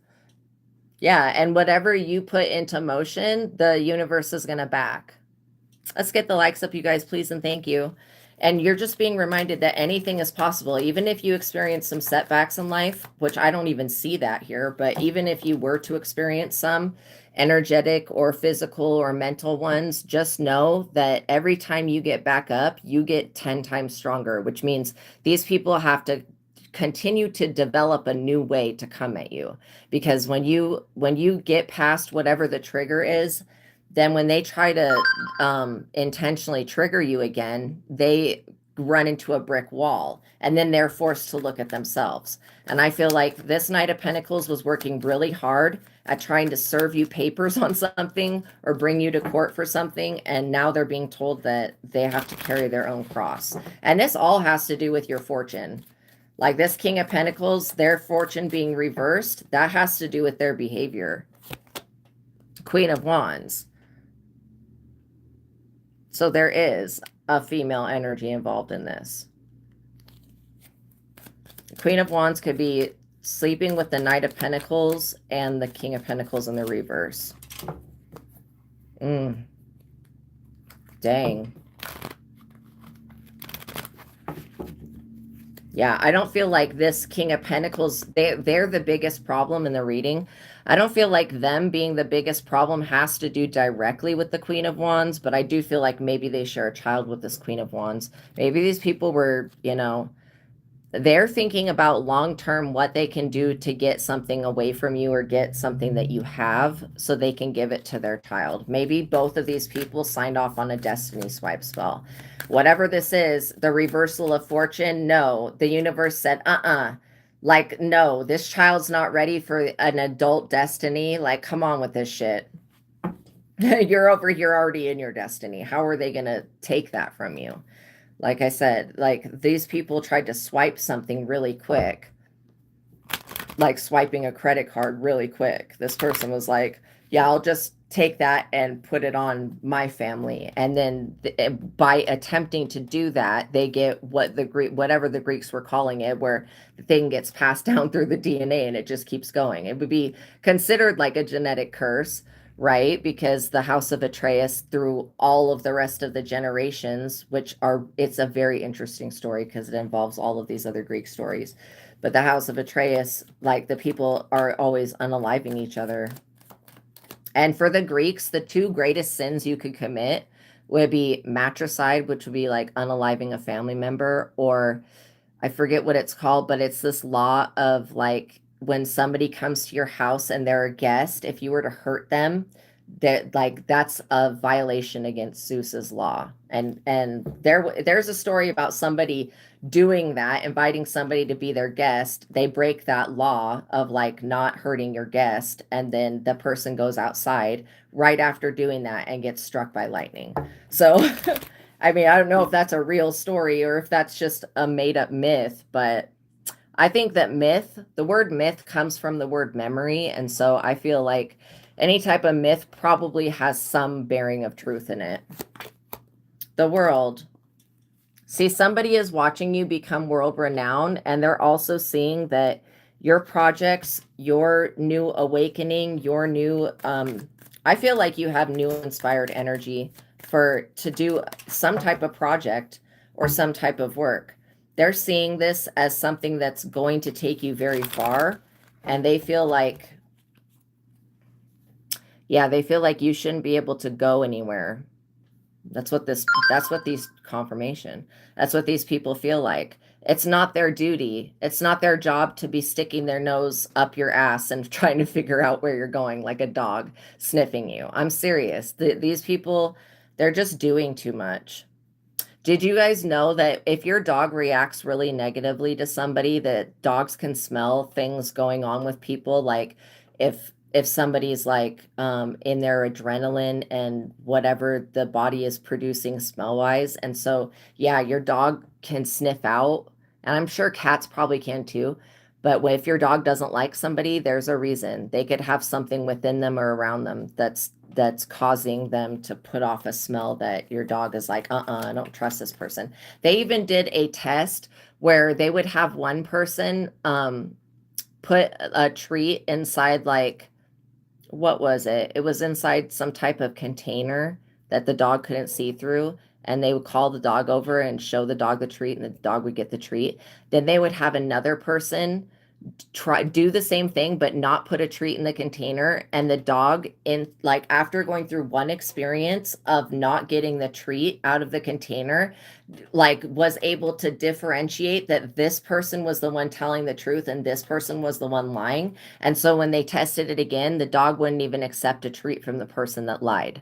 Speaker 1: Yeah, and whatever you put into motion, the universe is going to back. Let's get the likes up, you guys, please, and thank you. And you're just being reminded that anything is possible. Even if you experience some setbacks in life, which I don't even see that here, but even if you were to experience some energetic or physical or mental ones, just know that every time you get back up, you get 10 times stronger, which means these people have to continue to develop a new way to come at you. Because when you get past whatever the trigger is, then when they try to intentionally trigger you again, they run into a brick wall, and then they're forced to look at themselves. And I feel like this Knight of Pentacles was working really hard at trying to serve you papers on something or bring you to court for something, and now they're being told that they have to carry their own cross. And this all has to do with your fortune. Like this King of Pentacles, their fortune being reversed, that has to do with their behavior. Queen of Wands. So there is a female energy involved in this. The Queen of Wands could be sleeping with the Knight of Pentacles and the King of Pentacles in the reverse. Dang. Yeah, I don't feel like this King of Pentacles, they're the biggest problem in the reading. I don't feel like them being the biggest problem has to do directly with the Queen of Wands, but I do feel like maybe they share a child with this Queen of Wands. Maybe these people were, you know, they're thinking about long term what they can do to get something away from you or get something that you have so they can give it to their child. Maybe both of these people signed off on a destiny swipe spell. Whatever this is, the reversal of fortune, no. The universe said, like, no, this child's not ready for an adult destiny. Like, come on with this shit. You're over here already in your destiny. How are they going to take that from you? Like I said, like these people tried to swipe something really quick, like swiping a credit card really quick. This person was like, yeah, I'll just take that and put it on my family. And then by attempting to do that, they get what whatever the Greeks were calling it, where the thing gets passed down through the DNA and it just keeps going. It would be considered like a genetic curse, right? Because the house of Atreus through all of the rest of the generations, it's a very interesting story because it involves all of these other Greek stories. But the house of Atreus, like the people are always unaliving each other. And for the Greeks, the two greatest sins you could commit would be matricide, which would be like unaliving a family member, or I forget what it's called, but it's this law of like when somebody comes to your house and they're a guest, if you were to hurt them, that like that's a violation against Zeus's law. And there's a story about somebody doing that, inviting somebody to be their guest. They break that law of like not hurting your guest, and then the person goes outside right after doing that and gets struck by lightning. So I mean, I don't know if that's a real story or if that's just a made up myth, but I think that the word myth comes from the word memory. And so I feel like any type of myth probably has some bearing of truth in it. The world. See, somebody is watching you become world renowned, and they're also seeing that your projects, your new awakening, your new, I feel like you have new inspired energy to do some type of project or some type of work. They're seeing this as something that's going to take you very far, and they feel like, yeah, they feel like you shouldn't be able to go anywhere. That's what these confirmation. That's what these people feel like. It's not their duty. It's not their job to be sticking their nose up your ass and trying to figure out where you're going like a dog sniffing you. I'm serious. These people, they're just doing too much. Did you guys know that if your dog reacts really negatively to somebody, that dogs can smell things going on with people? Like if somebody's like in their adrenaline and whatever the body is producing smell wise. And so, yeah, your dog can sniff out, and I'm sure cats probably can too. But if your dog doesn't like somebody, there's a reason. They could have something within them or around them that's causing them to put off a smell that your dog is like, I don't trust this person. They even did a test where they would have one person put a treat inside, like, what was it? It was inside some type of container that the dog couldn't see through. And they would call the dog over and show the dog the treat, and the dog would get the treat. Then they would have another person do the same thing but not put a treat in the container, and the dog, in like after going through one experience of not getting the treat out of the container, like was able to differentiate that this person was the one telling the truth and this person was the one lying. And so when they tested it again, the dog wouldn't even accept a treat from the person that lied.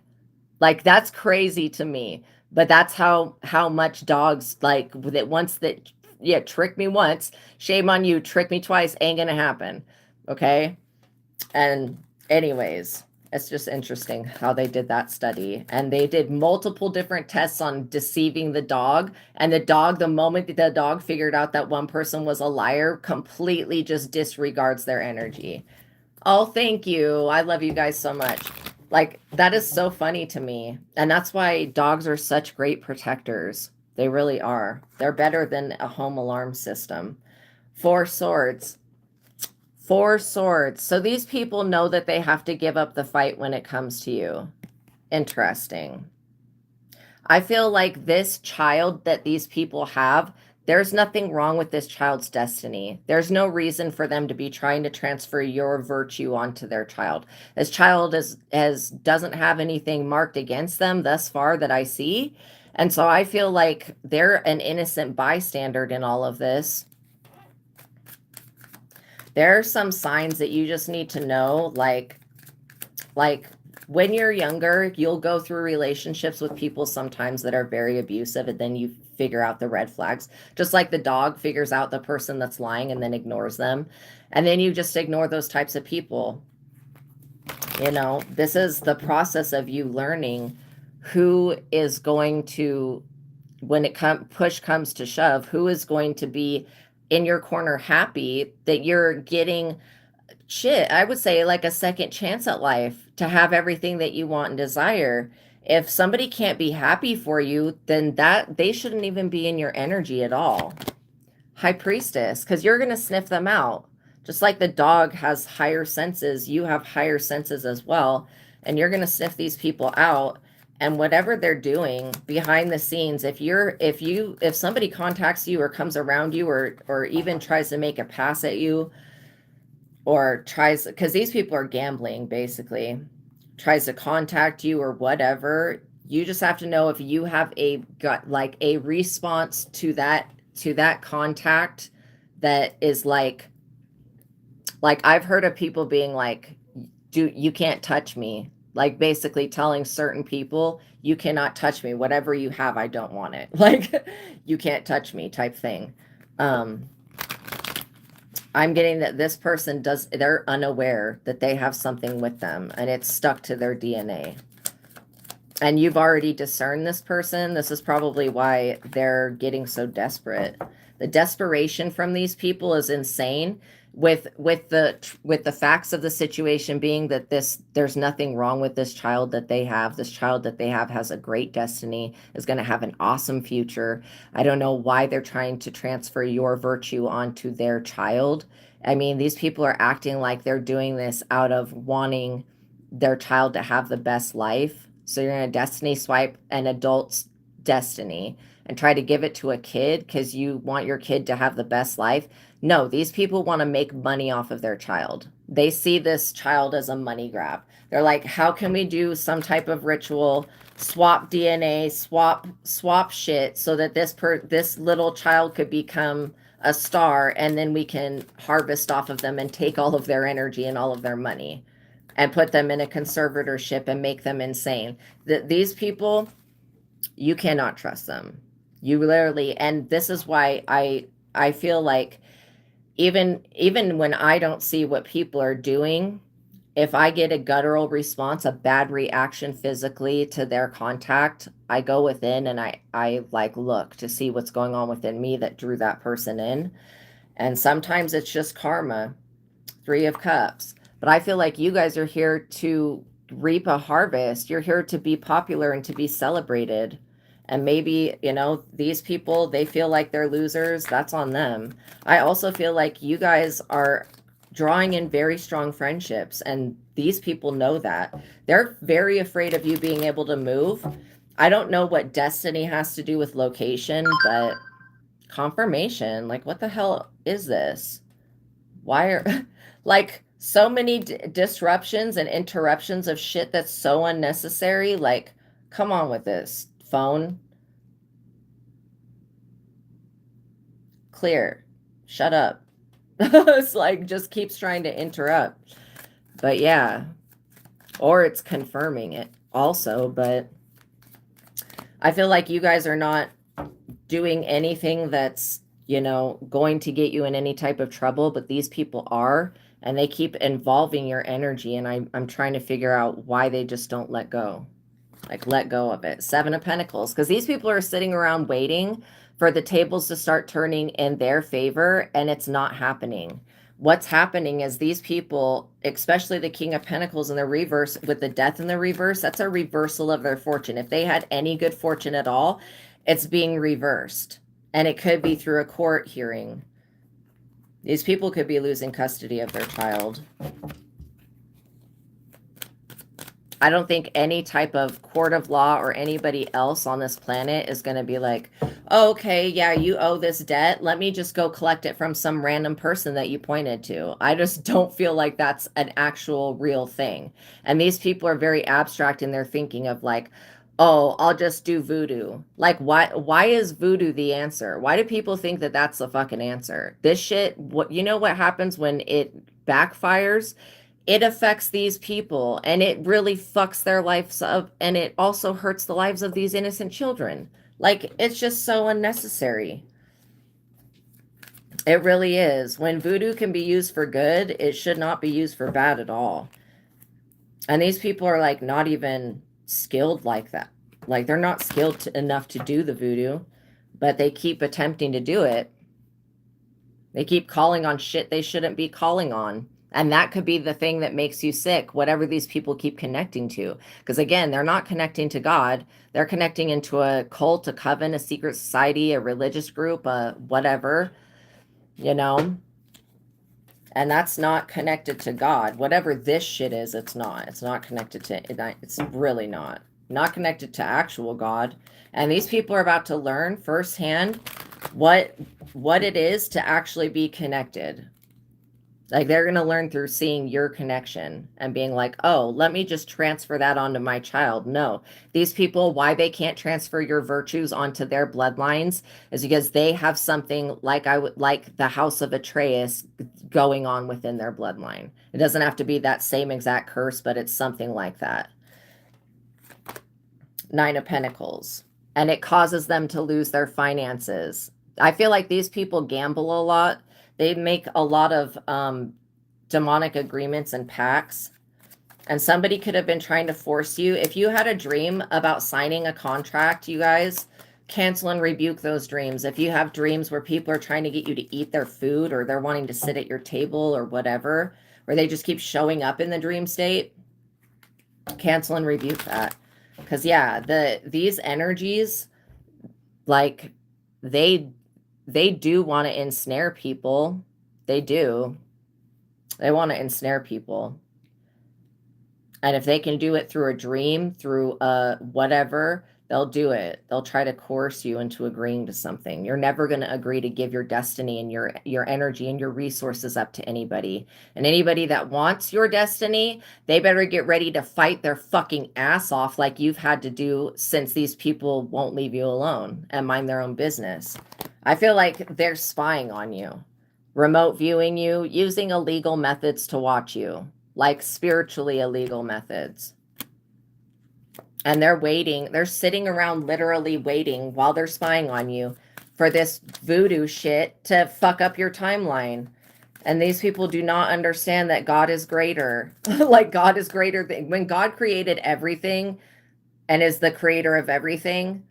Speaker 1: Like, that's crazy to me. But that's how much dogs, like, that once that, yeah, trick me once, shame on you, trick me twice, ain't gonna happen. Okay? And anyways, it's just interesting how they did that study. And they did multiple different tests on deceiving the dog. And the moment that the dog figured out that one person was a liar, completely just disregards their energy. Oh, thank you. I love you guys so much. Like, that is so funny to me. And that's why dogs are such great protectors. They really are. They're better than a home alarm system. 4 swords. 4 swords. So these people know that they have to give up the fight when it comes to you. Interesting. I feel like this child that these people have, there's nothing wrong with this child's destiny. There's no reason for them to be trying to transfer your virtue onto their child. This child doesn't have anything marked against them thus far that I see. And so I feel like they're an innocent bystander in all of this. There are some signs that you just need to know, like when you're younger, you'll go through relationships with people sometimes that are very abusive, and then you figure out the red flags. Just like the dog figures out the person that's lying and then ignores them. And then you just ignore those types of people. You know, this is the process of you learning who is going to, when push comes to shove, who is going to be in your corner happy that you're getting I would say like a second chance at life to have everything that you want and desire. If somebody can't be happy for you, then they shouldn't even be in your energy at all. High Priestess, because you're going to sniff them out. Just like the dog has higher senses, you have higher senses as well. And you're going to sniff these people out. And whatever they're doing behind the scenes, if somebody contacts you or comes around you or even tries to make a pass at you, or tries, because these people are gambling basically, tries to contact you or whatever, you just have to know if you have a response to that contact that is like I've heard of people being like, you can't touch me, like basically telling certain people, you cannot touch me, whatever you have, I don't want it, like you can't touch me type thing. I'm getting that this person they're unaware that they have something with them and it's stuck to their DNA. And you've already discerned this person. This is probably why they're getting so desperate. The desperation from these people is insane. With the facts of the situation being that there's nothing wrong with this child that they have. This child that they have has a great destiny, is going to have an awesome future. I don't know why they're trying to transfer your virtue onto their child. I mean, these people are acting like they're doing this out of wanting their child to have the best life. So you're going to destiny swipe an adult's destiny and try to give it to a kid because you want your kid to have the best life. No, these people want to make money off of their child. They see this child as a money grab. They're like, how can we do some type of ritual, swap DNA, swap shit so that this little child could become a star, and then we can harvest off of them and take all of their energy and all of their money and put them in a conservatorship and make them insane. These people, you cannot trust them. You literally, and this is why I feel like even when I don't see what people are doing, if I get a guttural response, a bad reaction physically to their contact, I go within and I like look to see what's going on within me that drew that person in. And sometimes it's just karma, 3 of Cups. But I feel like you guys are here to reap a harvest. You're here to be popular and to be celebrated. And maybe, you know, these people, they feel like they're losers. That's on them. I also feel like you guys are drawing in very strong friendships, and these people know that. They're very afraid of you being able to move. I don't know what destiny has to do with location, but confirmation, like what the hell is this? Why are like so many disruptions and interruptions of shit that's so unnecessary? Like, come on with this. Phone. Clear. Shut up. It's like just keeps trying to interrupt. But yeah. Or it's confirming it also, but I feel like you guys are not doing anything that's, you know, going to get you in any type of trouble, but these people are, and they keep involving your energy, and I'm trying to figure out why they just don't let go. Like, let go of it. 7 of Pentacles, because these people are sitting around waiting for the tables to start turning in their favor, and it's not happening. What's happening is these people, especially the King of Pentacles in the reverse, with the Death in the reverse, that's a reversal of their fortune. If they had any good fortune at all, it's being reversed. And it could be through a court hearing. These people could be losing custody of their child. I don't think any type of court of law or anybody else on this planet is going to be like, oh, okay, yeah, you owe this debt. Let me just go collect it from some random person that you pointed to. I just don't feel like that's an actual real thing. And these people are very abstract in their thinking of like, oh, I'll just do voodoo. Like, why is voodoo the answer? Why do people think that that's the fucking answer? This shit, what, you know what happens when it backfires? It affects these people and it really fucks their lives up, and it also hurts the lives of these innocent children. Like, it's just so unnecessary. It really is. When voodoo can be used for good, it should not be used for bad at all. And these people are like not even skilled like that. Like, they're not skilled enough to do the voodoo, but they keep attempting to do it. They keep calling on shit they shouldn't be calling on. And that could be the thing that makes you sick, whatever these people keep connecting to. Because again, they're not connecting to God. They're connecting into a cult, a coven, a secret society, a religious group, a whatever, you know? And that's not connected to God. Whatever this shit is, it's not. It's not connected to, it's really not. Not connected to actual God. And these people are about to learn firsthand what it is to actually be connected. Like, they're going to learn through seeing your connection and being like, oh, let me just transfer that onto my child. No, these people, why they can't transfer your virtues onto their bloodlines is because they have something like like the House of Atreus going on within their bloodline. It doesn't have to be that same exact curse, but it's something like that. Nine of Pentacles. And it causes them to lose their finances. I feel like these people gamble a lot. They make a lot of demonic agreements and pacts. And somebody could have been trying to force you. If you had a dream about signing a contract, you guys, cancel and rebuke those dreams. If you have dreams where people are trying to get you to eat their food, or they're wanting to sit at your table or whatever, where they just keep showing up in the dream state, cancel and rebuke that. Because yeah, these energies, like, they do want to ensnare people. They do. They want to ensnare people. And if they can do it through a dream, through whatever, they'll do it. They'll try to coerce you into agreeing to something. You're never going to agree to give your destiny and your energy and your resources up to anybody. And anybody that wants your destiny, they better get ready to fight their fucking ass off like you've had to do, since these people won't leave you alone and mind their own business. I feel like they're spying on you, remote viewing you, using illegal methods to watch you, like spiritually illegal methods. And they're waiting. They're sitting around literally waiting while they're spying on you for this voodoo shit to fuck up your timeline. And these people do not understand that God is greater. Like, God is greater than, when God created everything and is the creator of everything,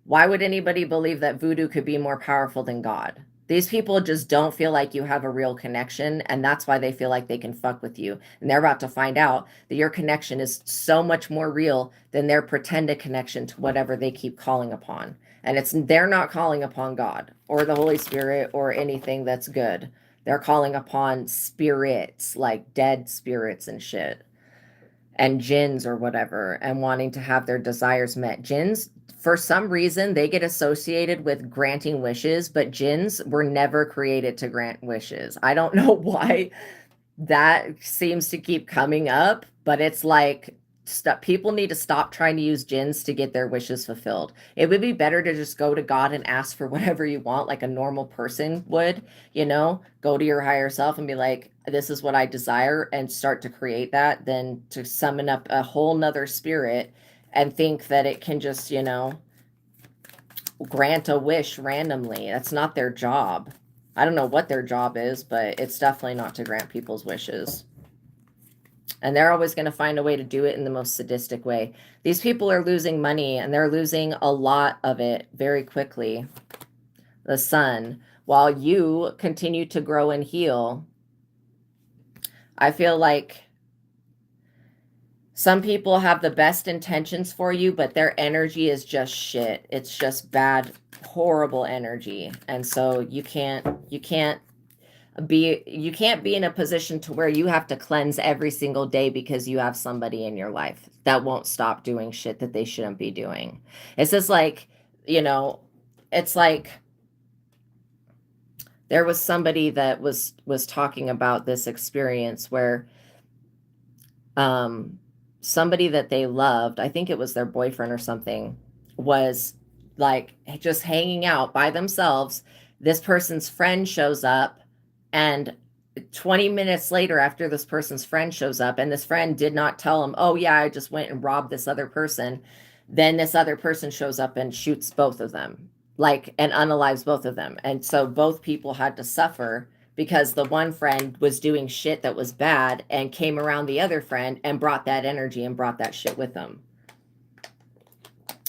Speaker 1: why would anybody believe that voodoo could be more powerful than God? These people just don't feel like you have a real connection, and that's why they feel like they can fuck with you. And they're about to find out that your connection is so much more real than their pretended connection to whatever they keep calling upon. And they're not calling upon God or the Holy Spirit or anything that's good. They're calling upon spirits, like dead spirits and shit, and jinns or whatever, and wanting to have their desires met. Jinns, for some reason, they get associated with granting wishes, but jinns were never created to grant wishes. I don't know why that seems to keep coming up, but it's like, people need to stop trying to use jinns to get their wishes fulfilled. It would be better to just go to God and ask for whatever you want, like a normal person would, you know, go to your higher self and be like, this is what I desire, and start to create that, than to summon up a whole nother spirit and think that it can just, you know, grant a wish randomly. That's not their job. I don't know what their job is, but it's definitely not to grant people's wishes. And they're always going to find a way to do it in the most sadistic way. These people are losing money, and they're losing a lot of it very quickly. The Sun, while you continue to grow and heal. I feel like some people have the best intentions for you, but their energy is just shit. It's just bad, horrible energy. And so you can't, you can't be in a position to where you have to cleanse every single day because you have somebody in your life that won't stop doing shit that they shouldn't be doing. It's just like, you know, it's like there was somebody that was talking about this experience where somebody that they loved, I think it was their boyfriend or something, was like just hanging out by themselves. This person's friend shows up, and 20 minutes later, after this person's friend shows up, and this friend did not tell him, oh yeah, I just went and robbed this other person, then this other person shows up and shoots both of them, like, and unalives both of them. And so both people had to suffer because the one friend was doing shit that was bad and came around the other friend and brought that energy and brought that shit with them,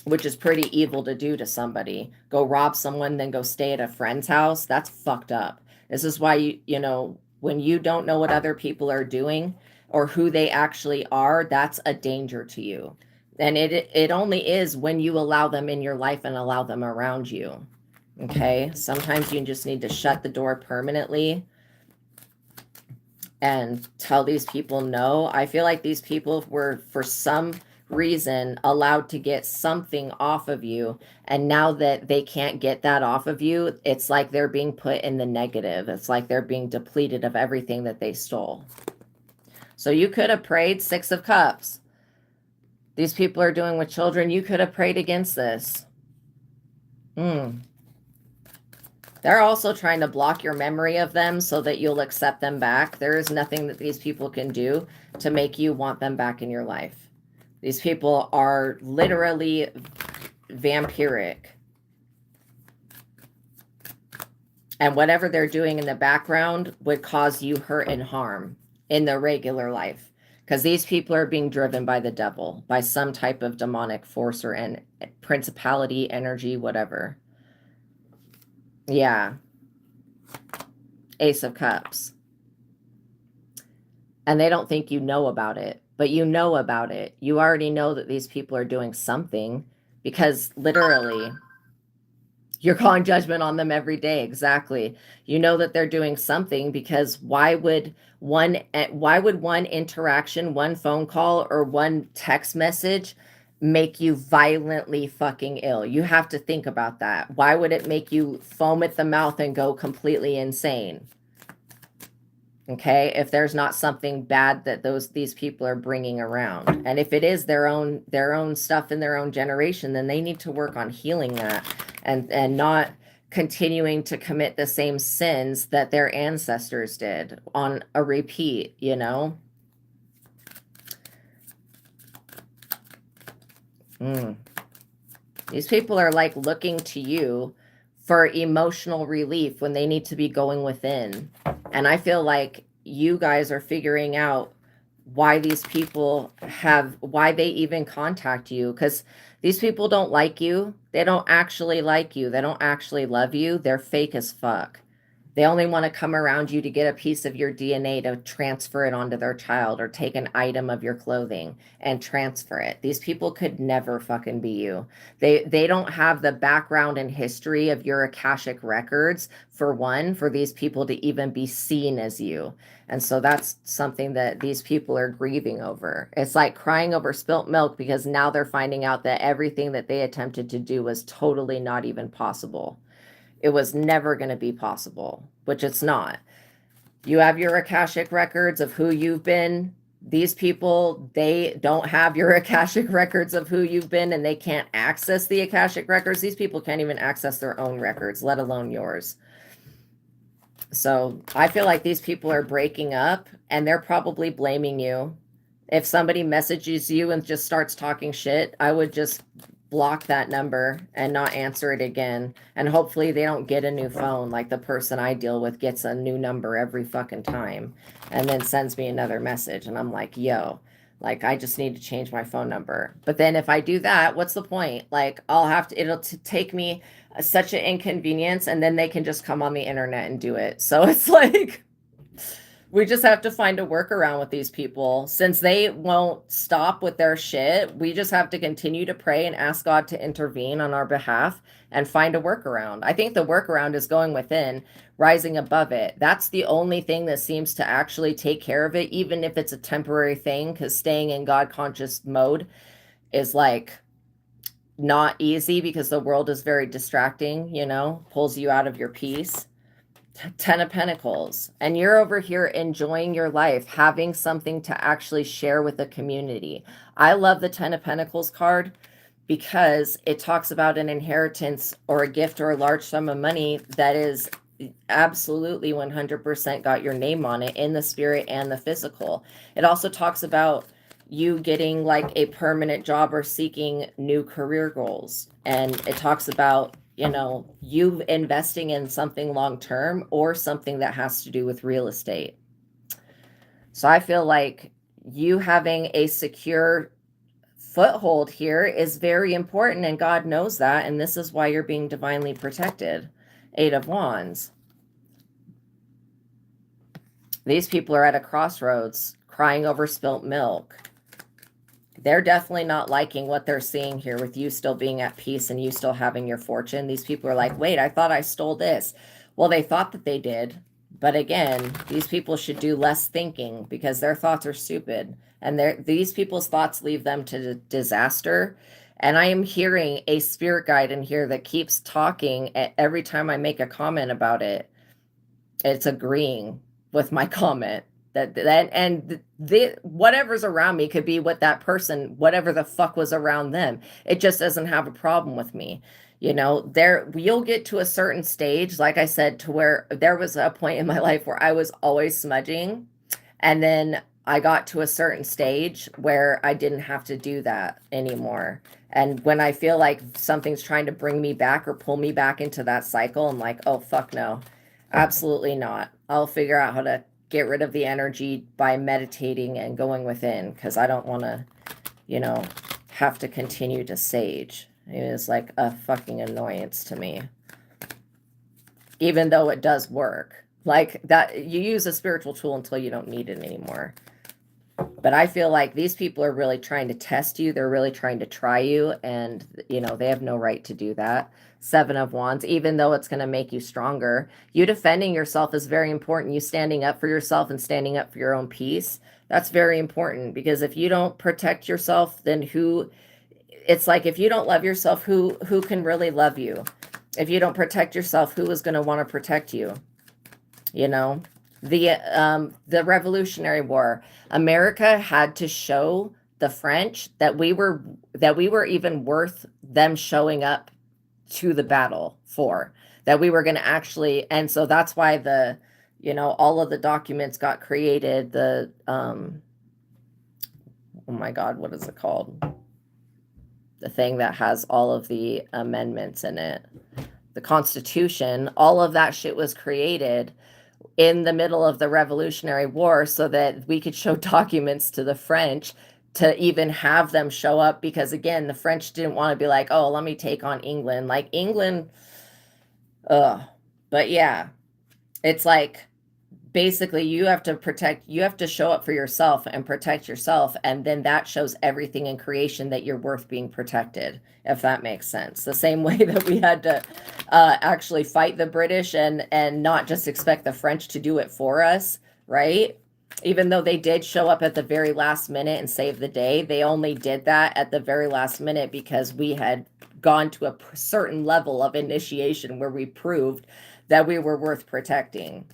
Speaker 1: which is pretty evil to do to somebody. Go rob someone, then go stay at a friend's house. That's fucked up. This is why you know, when you don't know what other people are doing or who they actually are, that's a danger to you. And it only is when you allow them in your life and allow them around you. Okay, sometimes you just need to shut the door permanently and tell these people no. I feel like these people were, for some reason, allowed to get something off of you, and now that they can't get that off of you, it's like they're being put in the negative. It's like they're being depleted of everything that they stole. So you could have prayed 6 of Cups. These people are doing with children. You could have prayed against this. They're also trying to block your memory of them so that you'll accept them back. There is nothing that these people can do to make you want them back in your life. These people are literally vampiric. And whatever they're doing in the background would cause you hurt and harm in their regular life. Because these people are being driven by the devil, by some type of demonic force or principality, energy, whatever. Yeah. Ace of Cups. And they don't think you know about it, but you know about it. You already know that these people are doing something, because literally you're calling judgment on them every day. Exactly. You know that they're doing something, because why would one interaction, one phone call, or one text message make you violently fucking ill? You have to think about that. Why would it make you foam at the mouth and go completely insane? Okay, if there's not something bad that these people are bringing around, and if it is their own stuff in their own generation, then they need to work on healing that, and not continuing to commit the same sins that their ancestors did on a repeat, you know? These people are like looking to you for emotional relief when they need to be going within. And I feel like you guys are figuring out why these people why they even contact you, because these people don't like you. They don't actually like you. They don't actually love you. They're fake as fuck. They only want to come around you to get a piece of your DNA to transfer it onto their child, or take an item of your clothing and transfer it. These people could never fucking be you. They don't have the background and history of your Akashic records, for one, for these people to even be seen as you. And so that's something that these people are grieving over. It's like crying over spilt milk, because now they're finding out that everything that they attempted to do was totally not even possible. It was never going to be possible, which it's not. You have your Akashic records of who you've been. These people, they don't have your Akashic records of who you've been, and they can't access the Akashic records. These people can't even access their own records, let alone yours. So I feel like these people are breaking up, and they're probably blaming you. If somebody messages you and just starts talking shit, I would just block that number and not answer it again. And hopefully they don't get a new phone, like the person I deal with gets a new number every fucking time and then sends me another message. And I'm like, yo, like, I just need to change my phone number. But then if I do that, what's the point? Like, I'll have to, it'll take me such an inconvenience, and then they can just come on the internet and do it. So it's like, We just have to find a workaround with these people. Since they won't stop with their shit, we just have to continue to pray and ask God to intervene on our behalf and find a workaround. I think the workaround is going within, rising above it. That's the only thing that seems to actually take care of it, even if it's a temporary thing, because staying in God conscious mode is like not easy because the world is very distracting, you know, pulls you out of your peace. 10 of Pentacles, and you're over here enjoying your life, having something to actually share with the community. I love the 10 of Pentacles card because it talks about an inheritance or a gift or a large sum of money that is absolutely 100% got your name on it in the spirit and the physical. It also talks about you getting like a permanent job or seeking new career goals. And it talks about, you know, you investing in something long term or something that has to do with real estate. So I feel like you having a secure foothold here is very important, and God knows that, and this is why you're being divinely protected. 8 of Wands. These people are at a crossroads, crying over spilt milk. They're definitely not liking what they're seeing here with you still being at peace and you still having your fortune. These people are like, wait, I thought I stole this. Well, they thought that they did. But again, these people should do less thinking because their thoughts are stupid. And these people's thoughts leave them to disaster. And I am hearing a spirit guide in here that keeps talking every time I make a comment about it. It's agreeing with my comment. Whatever's around me could be what that person, whatever the fuck was around them. It just doesn't have a problem with me. You know, you'll get to a certain stage, like I said, to where there was a point in my life where I was always smudging. And then I got to a certain stage where I didn't have to do that anymore. And when I feel like something's trying to bring me back or pull me back into that cycle, I'm like, oh, fuck no, absolutely not. I'll figure out how to get rid of the energy by meditating and going within, because I don't want to, you know, have to continue to sage. It is like a fucking annoyance to me. Even though it does work. Like that, you use a spiritual tool until you don't need it anymore. But I feel like these people are really trying to test you. They're really trying to try you. And, you know, they have no right to do that. 7 of Wands, even though it's going to make you stronger. You defending yourself is very important. You standing up for yourself and standing up for your own peace. That's very important, because if you don't protect yourself, then it's like, if you don't love yourself, who can really love you? If you don't protect yourself, who is going to want to protect you? You know, the Revolutionary War, America had to show the French that we were even worth them showing up to the battle for, that we were going to actually. And so that's why you know, all of the documents got created. Oh my God, what is it called? The thing that has all of the amendments in it, the Constitution, all of that shit was created in the middle of the Revolutionary War so that we could show documents to the French to even have them show up, because again, the French didn't want to be like, oh, let me take on England. Like England, but yeah, it's like, basically you have to show up for yourself and protect yourself, and then that shows everything in creation that you're worth being protected, if that makes sense. The same way that we had to actually fight the British and not just expect the French to do it for us, right? Even though they did show up at the very last minute and save the day, they only did that at the very last minute because we had gone to a certain level of initiation where we proved that we were worth protecting.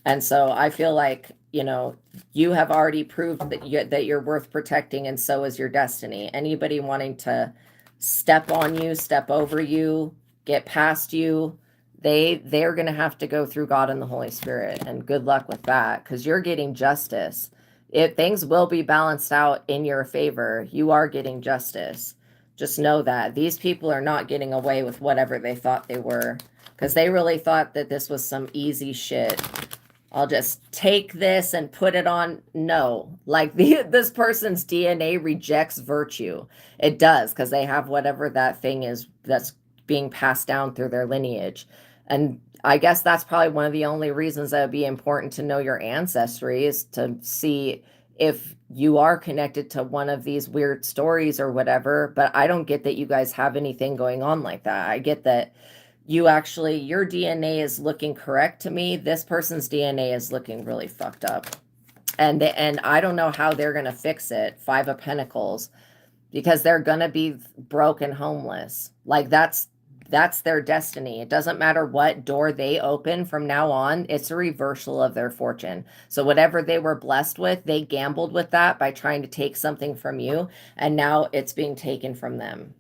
Speaker 1: And so I feel like, you know, you have already proved that you're worth protecting, and so is your destiny. Anybody wanting to step on you, step over you, get past you, they're going to have to go through God and the Holy Spirit, and good luck with that, because you're getting justice. Things will be balanced out in your favor. You are getting justice. Just know that these people are not getting away with whatever they thought they were, because they really thought that this was some easy shit. I'll just take this and put it on. No, like this person's DNA rejects virtue. It does, because they have whatever that thing is that's being passed down through their lineage. And I guess that's probably one of the only reasons that would be important to know your ancestry, is to see if you are connected to one of these weird stories or whatever. But I don't get that you guys have anything going on like that. I get that you actually, your DNA is looking correct to me. This person's DNA is looking really fucked up. And I don't know how they're going to fix it. 5 of Pentacles, because they're going to be broke and homeless. Like that's their destiny. It doesn't matter what door they open from now on. It's a reversal of their fortune. So whatever they were blessed with, they gambled with that by trying to take something from you. And now it's being taken from them.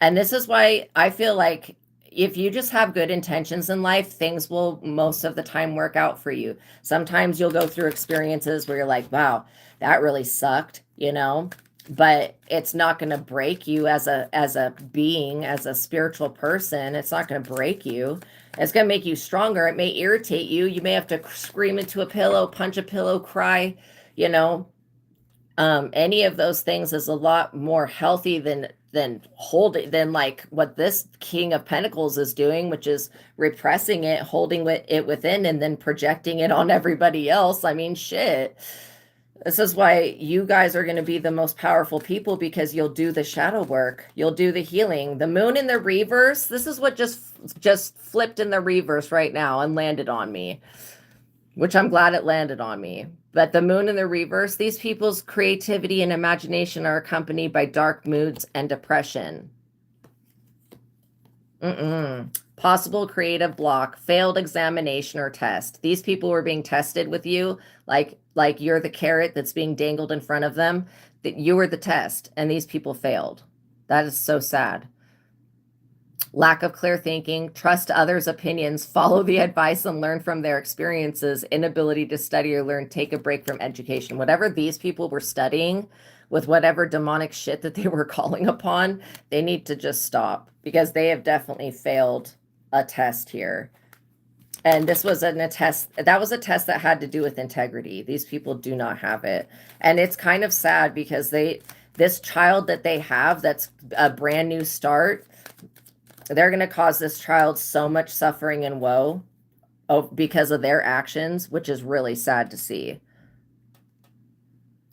Speaker 1: And this is why I feel like if you just have good intentions in life, things will most of the time work out for you. Sometimes you'll go through experiences where you're like, wow, that really sucked, you know, but it's not going to break you as a being, as a spiritual person. It's not going to break you. It's going to make you stronger. It may irritate you. You may have to scream into a pillow, punch a pillow, cry, you know. Any of those things is a lot more healthy than like what this King of Pentacles is doing, which is repressing it, holding it within, and then projecting it on everybody else. I mean, shit. This is why you guys are going to be the most powerful people, because you'll do the shadow work. You'll do the healing. The moon in the reverse. This is what just flipped in the reverse right now and landed on me, which I'm glad it landed on me. But the moon in the reverse, these people's creativity and imagination are accompanied by dark moods and depression. Possible creative block, failed examination or test. These people were being tested with you, like you're the carrot that's being dangled in front of them, that you were the test, and these people failed. That is so sad. Lack of clear thinking, trust others' opinions, follow the advice and learn from their experiences, inability to study or learn, take a break from education. Whatever these people were studying with whatever demonic shit that they were calling upon, they need to just stop, because they have definitely failed a test here. And this was a test, that was a test that had to do with integrity. These people do not have it. And it's kind of sad, because this child that they have, that's a brand new start, they're going to cause this child so much suffering and woe because of their actions, which is really sad to see.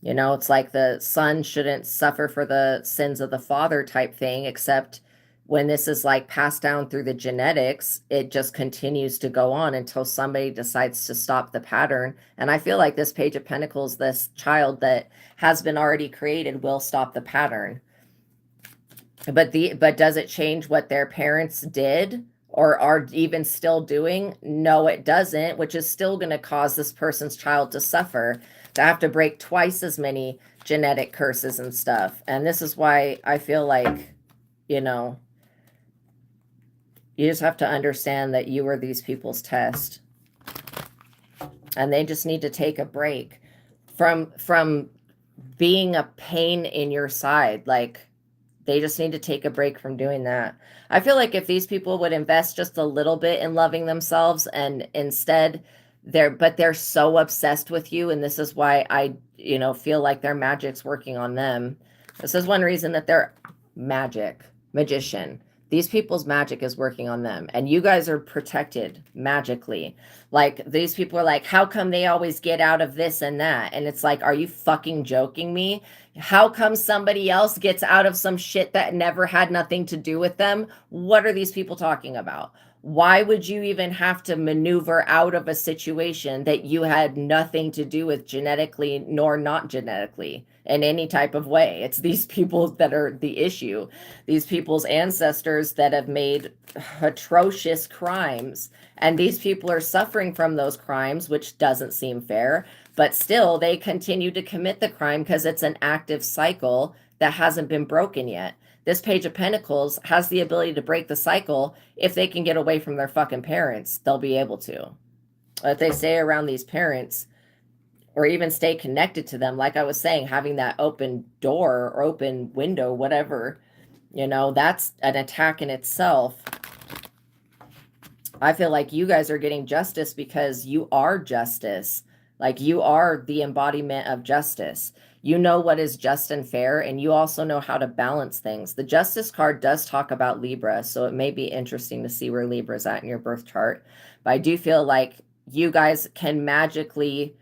Speaker 1: You know, it's like the son shouldn't suffer for the sins of the father type thing, except when this is like passed down through the genetics, it just continues to go on until somebody decides to stop the pattern. And I feel like this Page of Pentacles, this child that has been already created, will stop the pattern. But does it change what their parents did or are even still doing? No, it doesn't, which is still going to cause this person's child to suffer, to have to break twice as many genetic curses and stuff. And this is why I feel like, you know, you just have to understand that you are these people's test. And they just need to take a break from being a pain in your side. Like, they just need to take a break from doing that. I feel like if these people would invest just a little bit in loving themselves, and instead they're so obsessed with you. And this is why I, you know, feel like their magic's working on them. This is one reason that they're magician. These people's magic is working on them, and you guys are protected magically. Like, these people are like, how come they always get out of this and that? And it's like, are you fucking joking me? How come somebody else gets out of some shit that never had nothing to do with them? What are these people talking about? Why would you even have to maneuver out of a situation that you had nothing to do with genetically nor not genetically in any type of way? It's these people that are the issue. These people's ancestors that have made atrocious crimes, and these people are suffering from those crimes, which doesn't seem fair, but still they continue to commit the crime because it's an active cycle that hasn't been broken yet. This Page of Pentacles has the ability to break the cycle. If they can get away from their fucking parents, they'll be able to. If they stay around these parents, or even stay connected to them, like I was saying, having that open door or open window, whatever, you know, that's an attack in itself. I feel like you guys are getting justice because you are justice. Like, you are the embodiment of justice. You know what is just and fair, and you also know how to balance things. The Justice card does talk about Libra, so it may be interesting to see where Libra is at in your birth chart. But I do feel like you guys can magically,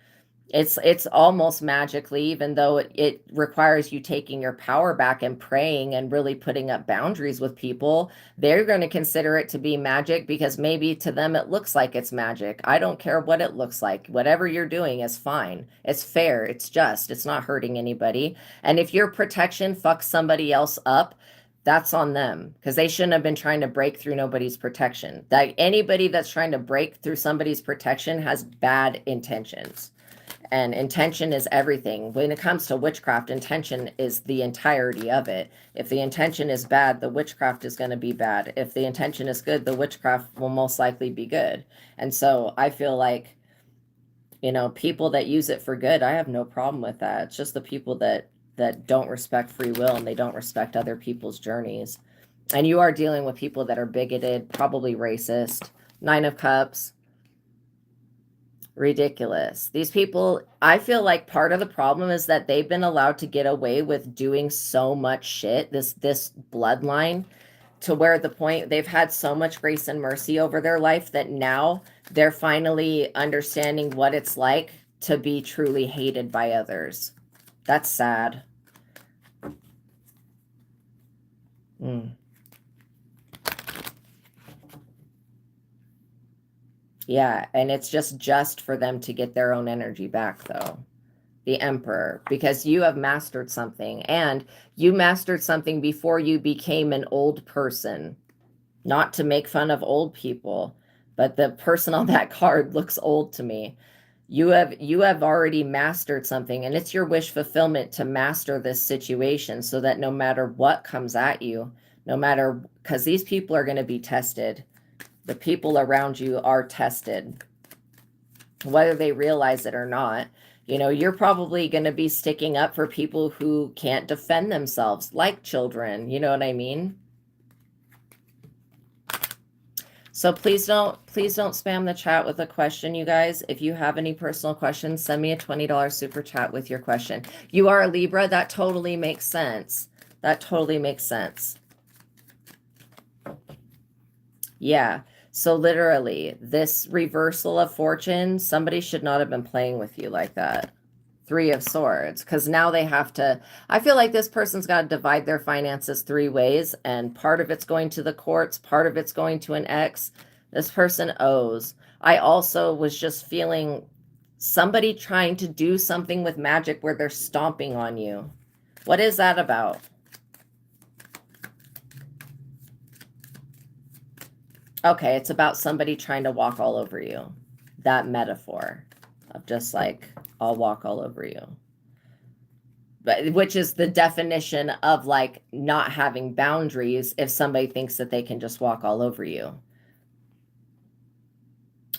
Speaker 1: it's almost magically, even though it requires you taking your power back and praying and really putting up boundaries with people. They're going to consider it to be magic because maybe to them it looks like it's magic. I don't care what it looks like. Whatever you're doing is fine. It's fair. It's just. It's not hurting anybody. And if your protection fucks somebody else up, that's on them, because they shouldn't have been trying to break through nobody's protection. Like anybody that's trying to break through somebody's protection has bad intentions. And intention is everything. When it comes to witchcraft, intention is the entirety of it. If the intention is bad, the witchcraft is going to be bad. If the intention is good, the witchcraft will most likely be good. And so I feel like, you know, people that use it for good, I have no problem with that. It's just the people that don't respect free will and they don't respect other people's journeys. And you are dealing with people that are bigoted, probably racist. 9 of Cups. Ridiculous. These people, I feel like part of the problem is that they've been allowed to get away with doing so much shit, this bloodline, to where the point they've had so much grace and mercy over their life that now they're finally understanding what it's like to be truly hated by others. That's sad. Yeah, and it's just for them to get their own energy back, though. The Emperor, because you have mastered something, and you mastered something before you became an old person. Not to make fun of old people, but the person on that card looks old to me. You have already mastered something, and it's your wish fulfillment to master this situation so that no matter what comes at you, no matter, because these people are going to be tested. The people around you are tested, whether they realize it or not. You know, you're probably going to be sticking up for people who can't defend themselves, like children. You know what I mean? So please don't spam the chat with a question, you guys. If you have any personal questions, send me a $20 super chat with your question. You are a Libra. That totally makes sense. That totally makes sense. Yeah. So literally, this reversal of fortune, somebody should not have been playing with you like that. 3 of Swords, because now they have to, I feel like this person's got to divide their finances 3 ways, and part of it's going to the courts, part of it's going to an ex. This person owes. I also was just feeling somebody trying to do something with magic where they're stomping on you. What is that about? Okay, it's about somebody trying to walk all over you. That metaphor of just like, I'll walk all over you. But which is the definition of like not having boundaries if somebody thinks that they can just walk all over you.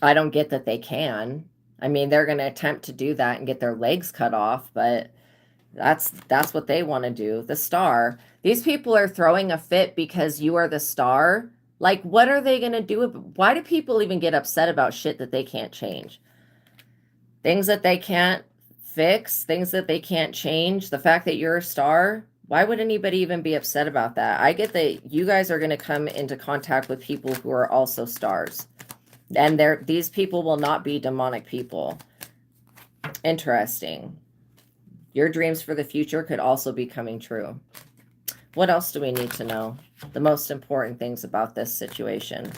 Speaker 1: I don't get that they can. I mean, they're going to attempt to do that and get their legs cut off, but that's what they want to do. The Star. These people are throwing a fit because you are the Star. Like, what are they going to do? Why do people even get upset about shit that they can't change? Things that they can't fix, things that they can't change. The fact that you're a star, why would anybody even be upset about that? I get that you guys are going to come into contact with people who are also stars. And these people will not be demonic people. Interesting. Your dreams for the future could also be coming true. What else do we need to know? The most important things about this situation,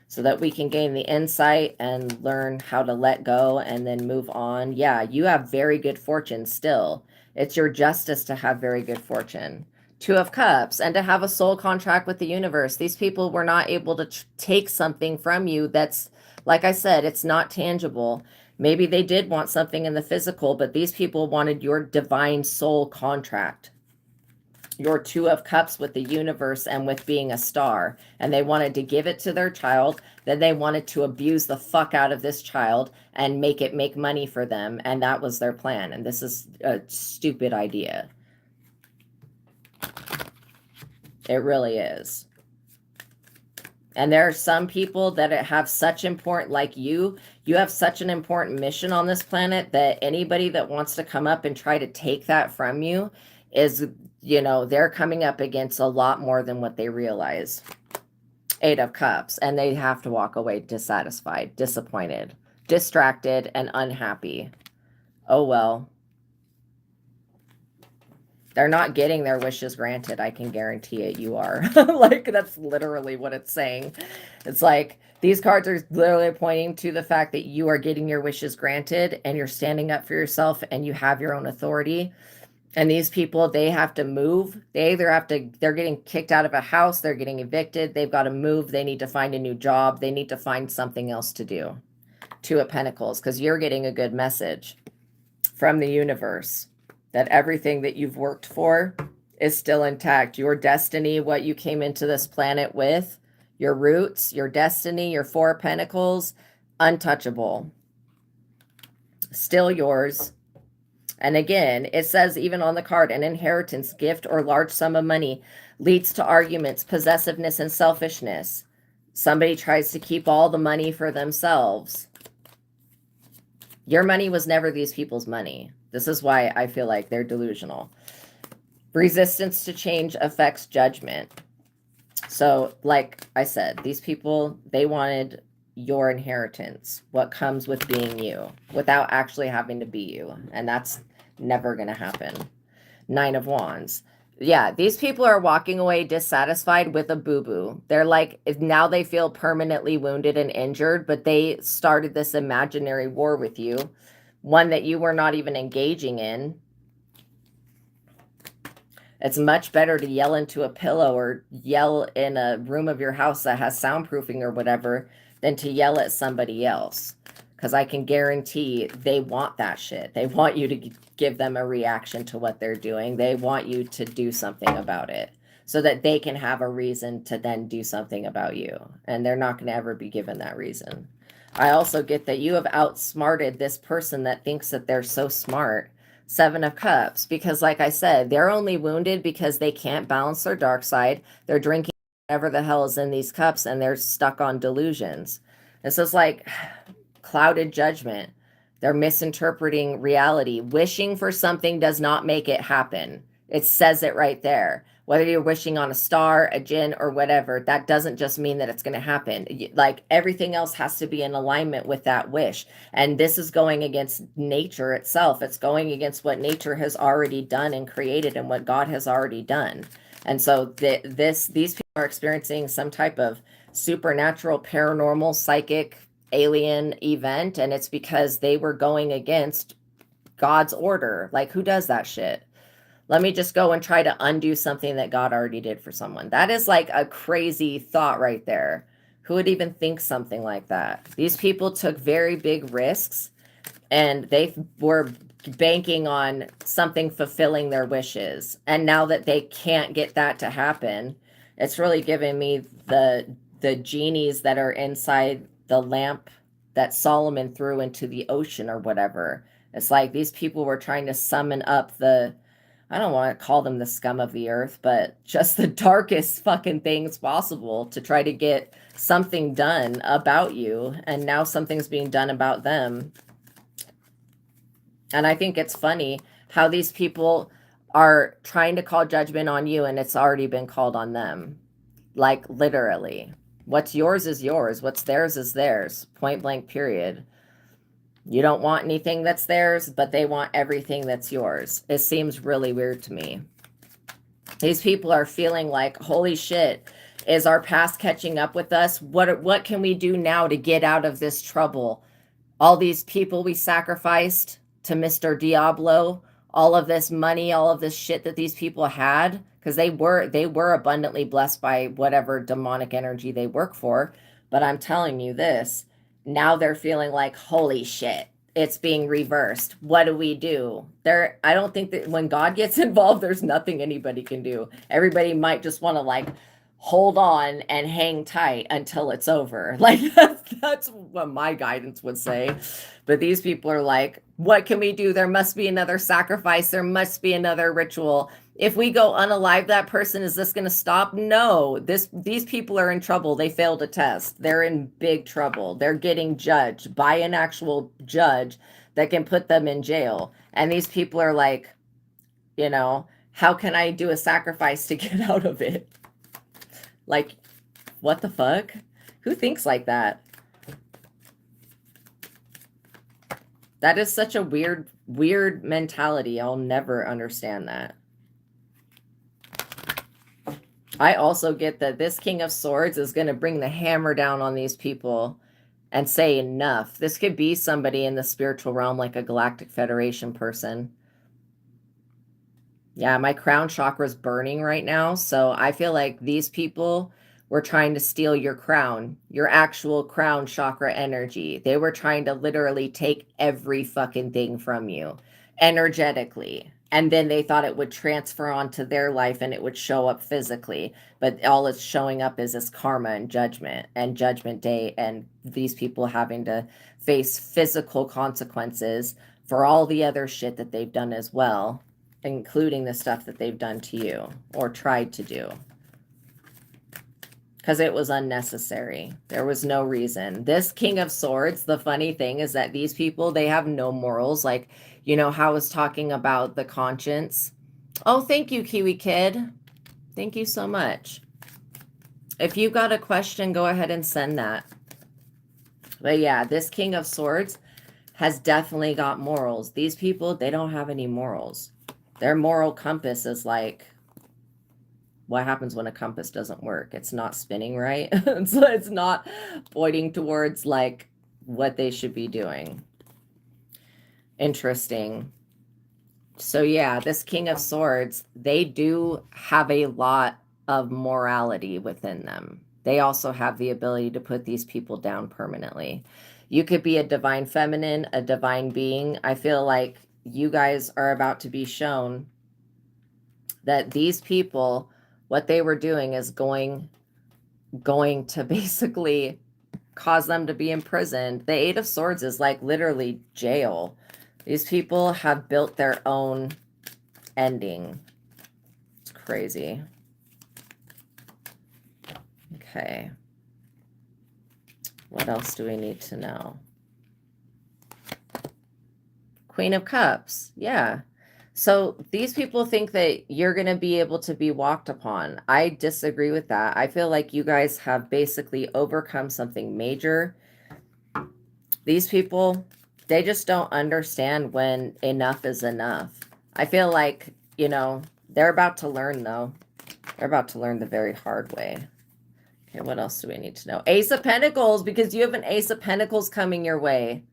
Speaker 1: so that we can gain the insight and learn how to let go and then move on. Yeah, you have very good fortune still. It's your justice to have very good fortune. 2 of Cups, and to have a soul contract with the universe. These people were not able to take something from you that's, like I said, it's not tangible. Maybe they did want something in the physical, but these people wanted your divine soul contract. Your 2 of Cups with the universe and with being a star. And they wanted to give it to their child. Then they wanted to abuse the fuck out of this child and make it make money for them. And that was their plan. And this is a stupid idea. It really is. And there are some people that have such important, like you have such an important mission on this planet that anybody that wants to come up and try to take that from you is, you know, they're coming up against a lot more than what they realize. 8 of Cups, and they have to walk away dissatisfied, disappointed, distracted, and unhappy. Oh well. They're not getting their wishes granted. I can guarantee it. You are. Like, that's literally what it's saying. It's like these cards are literally pointing to the fact that you are getting your wishes granted and you're standing up for yourself and you have your own authority. And these people, they have to move. They either have to, they're getting kicked out of a house, they're getting evicted, they've got to move, they need to find a new job, they need to find something else to do. 2 of Pentacles, because you're getting a good message from the universe that everything that you've worked for is still intact. Your destiny, what you came into this planet with, your roots, your destiny, your 4 of Pentacles, untouchable. Still yours. And again, it says even on the card, an inheritance, gift, or large sum of money leads to arguments, possessiveness, and selfishness. Somebody tries to keep all the money for themselves. Your money was never these people's money. This is why I feel like they're delusional. Resistance to change affects judgment. So, like I said, these people, they wanted your inheritance, what comes with being you, without actually having to be you. And that's never going to happen. 9 of Wands. Yeah, these people are walking away dissatisfied with a boo-boo. They're like, now they feel permanently wounded and injured, but they started this imaginary war with you, one that you were not even engaging in. It's much better to yell into a pillow or yell in a room of your house that has soundproofing or whatever than to yell at somebody else. Because I can guarantee they want that shit. They want you to give them a reaction to what they're doing. They want you to do something about it so that they can have a reason to then do something about you. And they're not going to ever be given that reason. I also get that you have outsmarted this person that thinks that they're so smart. 7 of Cups. Because like I said, they're only wounded because they can't balance their dark side. They're drinking whatever the hell is in these cups and they're stuck on delusions. This is like clouded judgment. They're misinterpreting reality. Wishing for something does not make it happen. It says it right there. Whether you're wishing on a star, a djinn, or whatever, that doesn't just mean that it's going to happen. Like everything else has to be in alignment with that wish. And this is going against nature itself. It's going against what nature has already done and created and what God has already done. And so these people are experiencing some type of supernatural, paranormal, psychic, alien event. And it's because they were going against God's order. Like, who does that shit? Let me just go and try to undo something that God already did for someone. That is like a crazy thought right there. Who would even think something like that? These people took very big risks and they were banking on something fulfilling their wishes. And now that they can't get that to happen, it's really giving me the genies that are inside the lamp that Solomon threw into the ocean or whatever. It's like these people were trying to summon up the, I don't want to call them the scum of the earth, but just the darkest fucking things possible to try to get something done about you. And now something's being done about them. And I think it's funny how these people are trying to call judgment on you and it's already been called on them. Like literally. What's yours is yours. What's theirs is theirs. Point blank, period. You don't want anything that's theirs, but they want everything that's yours. It seems really weird to me. These people are feeling like, holy shit, is our past catching up with us? What can we do now to get out of this trouble? All these people we sacrificed to Mr. Diablo, all of this money, all of this shit that these people had, because they were abundantly blessed by whatever demonic energy they work for. But I'm telling you this, now they're feeling like, holy shit, it's being reversed. What do we do? I don't think that when God gets involved, there's nothing anybody can do. Everybody might just want to like hold on and hang tight until it's over. Like that's what my guidance would say. But these people are like, what can we do? There must be another sacrifice. There must be another ritual. If we go unalive that person, is this going to stop? No. These people are in trouble. They failed a test. They're in big trouble. They're getting judged by an actual judge that can put them in jail. And these people are like, you know, how can I do a sacrifice to get out of it? Like, what the fuck? Who thinks like that? That is such a weird mentality. I'll never understand that. I also get that this King of Swords is going to bring the hammer down on these people and say enough. This could be somebody in the spiritual realm, like a Galactic Federation person. Yeah, my crown chakra is burning right now. So I feel like these people were trying to steal your crown, your actual crown chakra energy. They were trying to literally take every fucking thing from you energetically. And then they thought it would transfer onto their life and it would show up physically. But all it's showing up is this karma and judgment day, and these people having to face physical consequences for all the other shit that they've done as well, including the stuff that they've done to you or tried to do. Because it was unnecessary. There was no reason. This King of Swords, the funny thing is that these people, they have no morals. Like, you know how I was talking about the conscience? Oh, thank you, Kiwi Kid. Thank you so much. If you got a question, go ahead and send that. But yeah, this King of Swords has definitely got morals. These people, they don't have any morals. Their moral compass is like, what happens when a compass doesn't work? It's not spinning right. So it's not pointing towards like what they should be doing. Interesting. So yeah, this King of Swords, they do have a lot of morality within them. They also have the ability to put these people down permanently. You could be a divine feminine, a divine being. I feel like you guys are about to be shown that these people, what they were doing is going to basically cause them to be imprisoned. The Eight of Swords is like literally jail. These people have built their own ending. It's crazy. Okay. What else do we need to know? Queen of Cups. Yeah. So these people think that you're going to be able to be walked upon. I disagree with that. I feel like you guys have basically overcome something major. These people, they just don't understand when enough is enough. I feel like, you know, they're about to learn, though. They're about to learn the very hard way. Okay, what else do we need to know? Ace of Pentacles, because you have an Ace of Pentacles coming your way.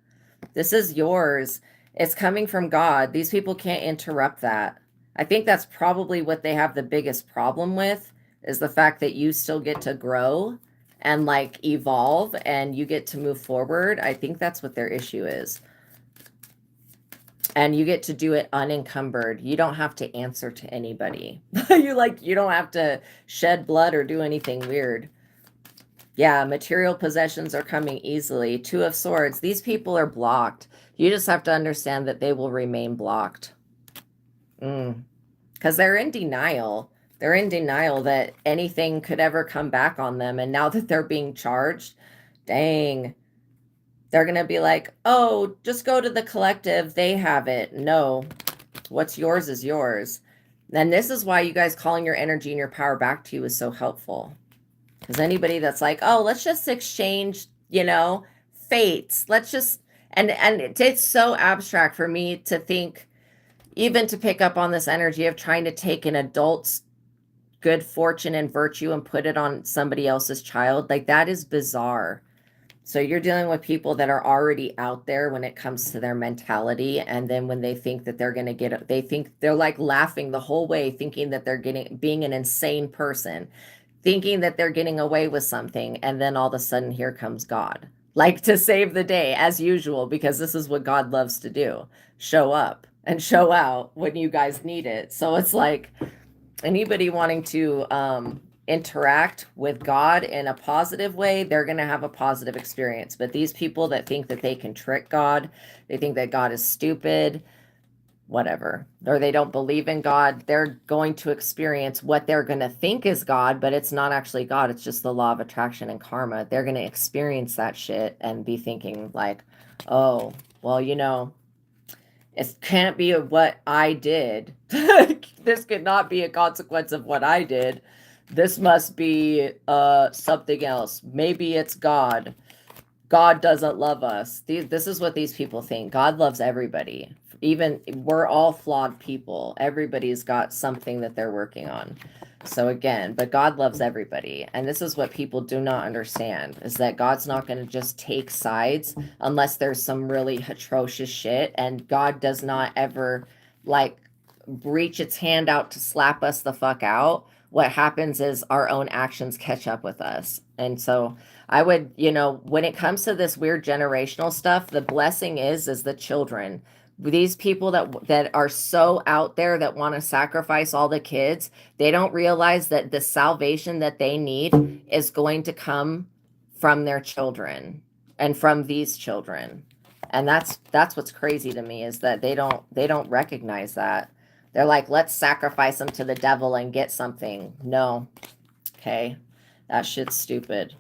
Speaker 1: This is yours. It's coming from God. These people can't interrupt that. I think that's probably what they have the biggest problem with, is the fact that you still get to grow and like evolve and you get to move forward. I think that's what their issue is. And you get to do it unencumbered. You don't have to answer to anybody. You don't have to shed blood or do anything weird. Yeah, material possessions are coming easily. Two of Swords. These people are blocked. You just have to understand that they will remain blocked. Because they're in denial. They're in denial that anything could ever come back on them. And now that they're being charged, dang, they're going to be like, oh, just go to the collective. They have it. No, what's yours is yours. And this is why you guys calling your energy and your power back to you is so helpful. Because anybody that's like, oh, let's just exchange, you know, fates. Let's just, and it's so abstract for me to think, even to pick up on this energy of trying to take an adult's good fortune and virtue and put it on somebody else's child. Like, that is bizarre. So you're dealing with people that are already out there when it comes to their mentality. And then when they think that they're going to get, they think they're like laughing the whole way, thinking that they're being an insane person, thinking that they're getting away with something. And then all of a sudden, here comes God, like to save the day as usual, because this is what God loves to do. Show up and show out when you guys need it. So it's like anybody wanting to interact with God in a positive way, they're going to have a positive experience. But these people that think that they can trick God, they think that God is stupid, whatever, or they don't believe in God, they're going to experience what they're going to think is God, but it's not actually God. It's just the law of attraction and karma. They're going to experience that shit and be thinking like, oh, well, you know, it can't be what I did. This could not be a consequence of what I did. This must be something else. Maybe it's God. God doesn't love us. This is what these people think. God loves everybody. Even we're all flawed people. Everybody's got something that they're working on. So again, but God loves everybody. And this is what people do not understand, is that God's not going to just take sides unless there's some really atrocious shit. And God does not ever like reach its hand out to slap us the fuck out. What happens is our own actions catch up with us. And so I would, you know, when it comes to this weird generational stuff, the blessing is the children. These people that are so out there that want to sacrifice all the kids, they don't realize that the salvation that they need is going to come from their children and from these children. And that's what's crazy to me, is that they don't recognize that. They're like, let's sacrifice them to the devil and get something. No. Okay. That shit's stupid.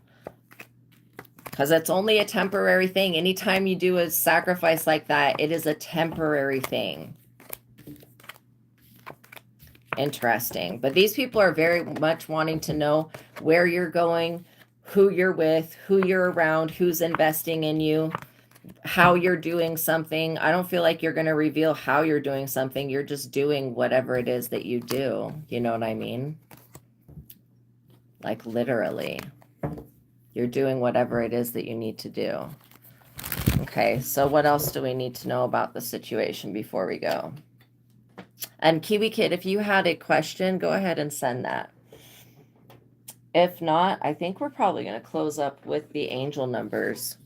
Speaker 1: Because it's only a temporary thing. Anytime you do a sacrifice like that, it is a temporary thing. Interesting. But these people are very much wanting to know where you're going, who you're with, who you're around, who's investing in you, how you're doing something. I don't feel like you're going to reveal how you're doing something. You're just doing whatever it is that you do. You know what I mean? Like literally. You're doing whatever it is that you need to do. Okay, so what else do we need to know about the situation before we go? And Kiwi Kid, if you had a question, go ahead and send that. If not, I think we're probably going to close up with the angel numbers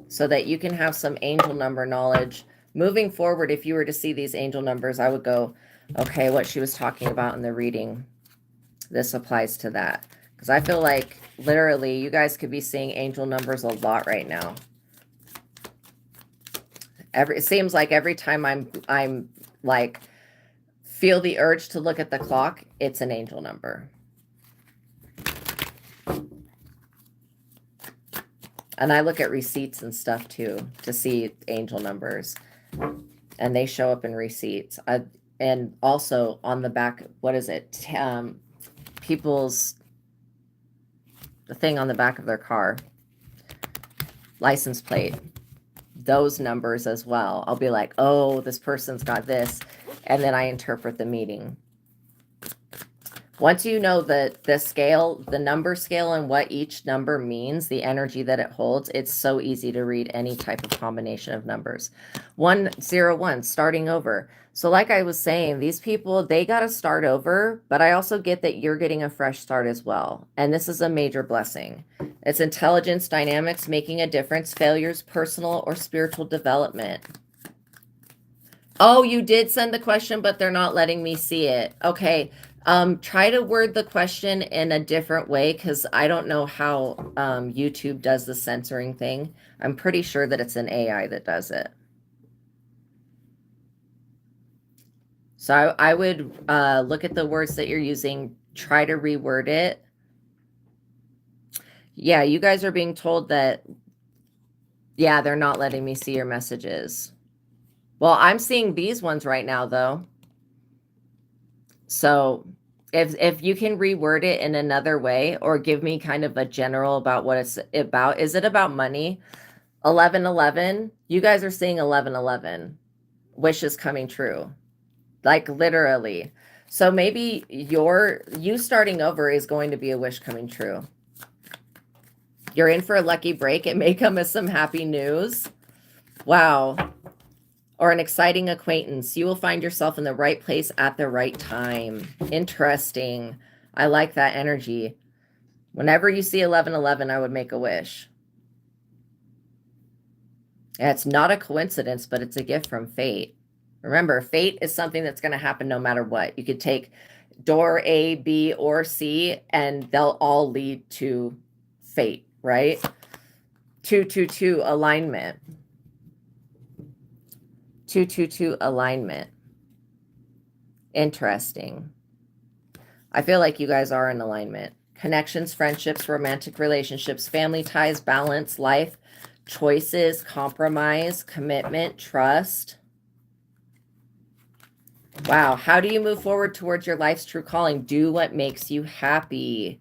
Speaker 1: so that you can have some angel number knowledge. Moving forward, if you were to see these angel numbers, I would go, okay, what she was talking about in the reading, this applies to that. Because I feel like literally you guys could be seeing angel numbers a lot right now. It seems like every time I'm like feel the urge to look at the clock, it's an angel number. And I look at receipts and stuff too to see angel numbers, and they show up in receipts. And also on the back, what is it? People's, the thing on the back of their car, license plate, those numbers as well. I'll be like, oh, this person's got this. And then I interpret the meaning. Once you know the scale, the number scale, and what each number means, the energy that it holds, it's so easy to read any type of combination of numbers. 101, starting over. So like I was saying, these people, they got to start over, but I also get that you're getting a fresh start as well. And this is a major blessing. It's intelligence, dynamics, making a difference, failures, personal or spiritual development. Oh, you did send the question, but they're not letting me see it. Okay. Try to word the question in a different way, because I don't know how YouTube does the censoring thing. I'm pretty sure that it's an AI that does it. So I would look at the words that you're using, try to reword it. Yeah, you guys are being told that, yeah, they're not letting me see your messages. Well, I'm seeing these ones right now, though. So if you can reword it in another way, or give me kind of a general about what it's about. Is it about money? 1111. You guys are seeing 1111. Wishes coming true. Like literally. So maybe you starting over is going to be a wish coming true. You're in for a lucky break. It may come as some happy news. Wow. Or an exciting acquaintance. You will find yourself in the right place at the right time. Interesting. I like that energy. Whenever you see 1111, I would make a wish. And it's not a coincidence, but it's a gift from fate. Remember, fate is something that's going to happen no matter what. You could take door A, B, or C, and they'll all lead to fate, right? 222 alignment. 222 alignment. Interesting. I feel like you guys are in alignment. Connections, friendships, romantic relationships, family ties, balance, life, choices, compromise, commitment, trust. Wow. How do you move forward towards your life's true calling? Do what makes you happy.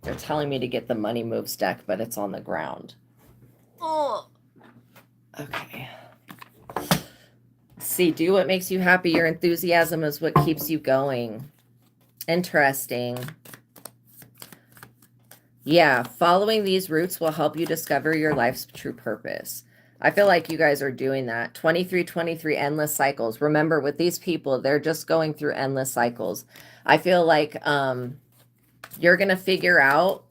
Speaker 1: They're telling me to get the money moves deck, but it's on the ground. Oh. Okay. See, do what makes you happy. Your enthusiasm is what keeps you going. Interesting. Yeah, following these routes will help you discover your life's true purpose. I feel like you guys are doing that. 2323 endless cycles. Remember, with these people, they're just going through endless cycles. I feel like you're going to figure out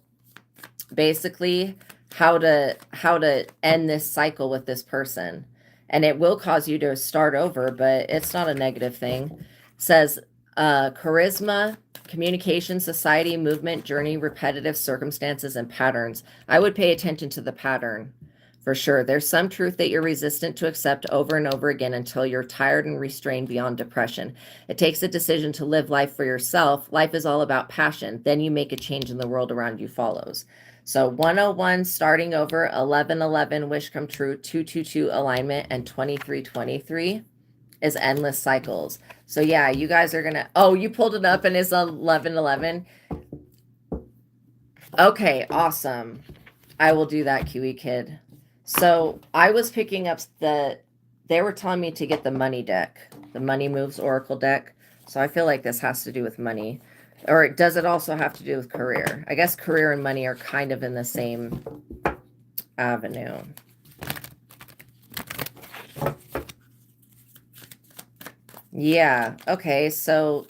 Speaker 1: basically how to end this cycle with this person. And it will cause you to start over, but it's not a negative thing. It says charisma, communication, society, movement, journey, repetitive circumstances, and patterns. I would pay attention to the pattern for sure. There's some truth that you're resistant to accept over and over again until you're tired and restrained beyond depression. It takes a decision to live life for yourself. Life is all about passion. Then you make a change and the world around you follows. So 101, starting over, 1111, wish come true, 222, alignment, and 2323 is endless cycles. So yeah, you guys are gonna, oh, you pulled it up and it's 1111. Okay, awesome. I will do that, Kiwi Kid. So I was picking up they were telling me to get the money deck, the money moves oracle deck. So I feel like this has to do with money. Or does it also have to do with career? I guess career and money are kind of in the same avenue. Yeah, okay, so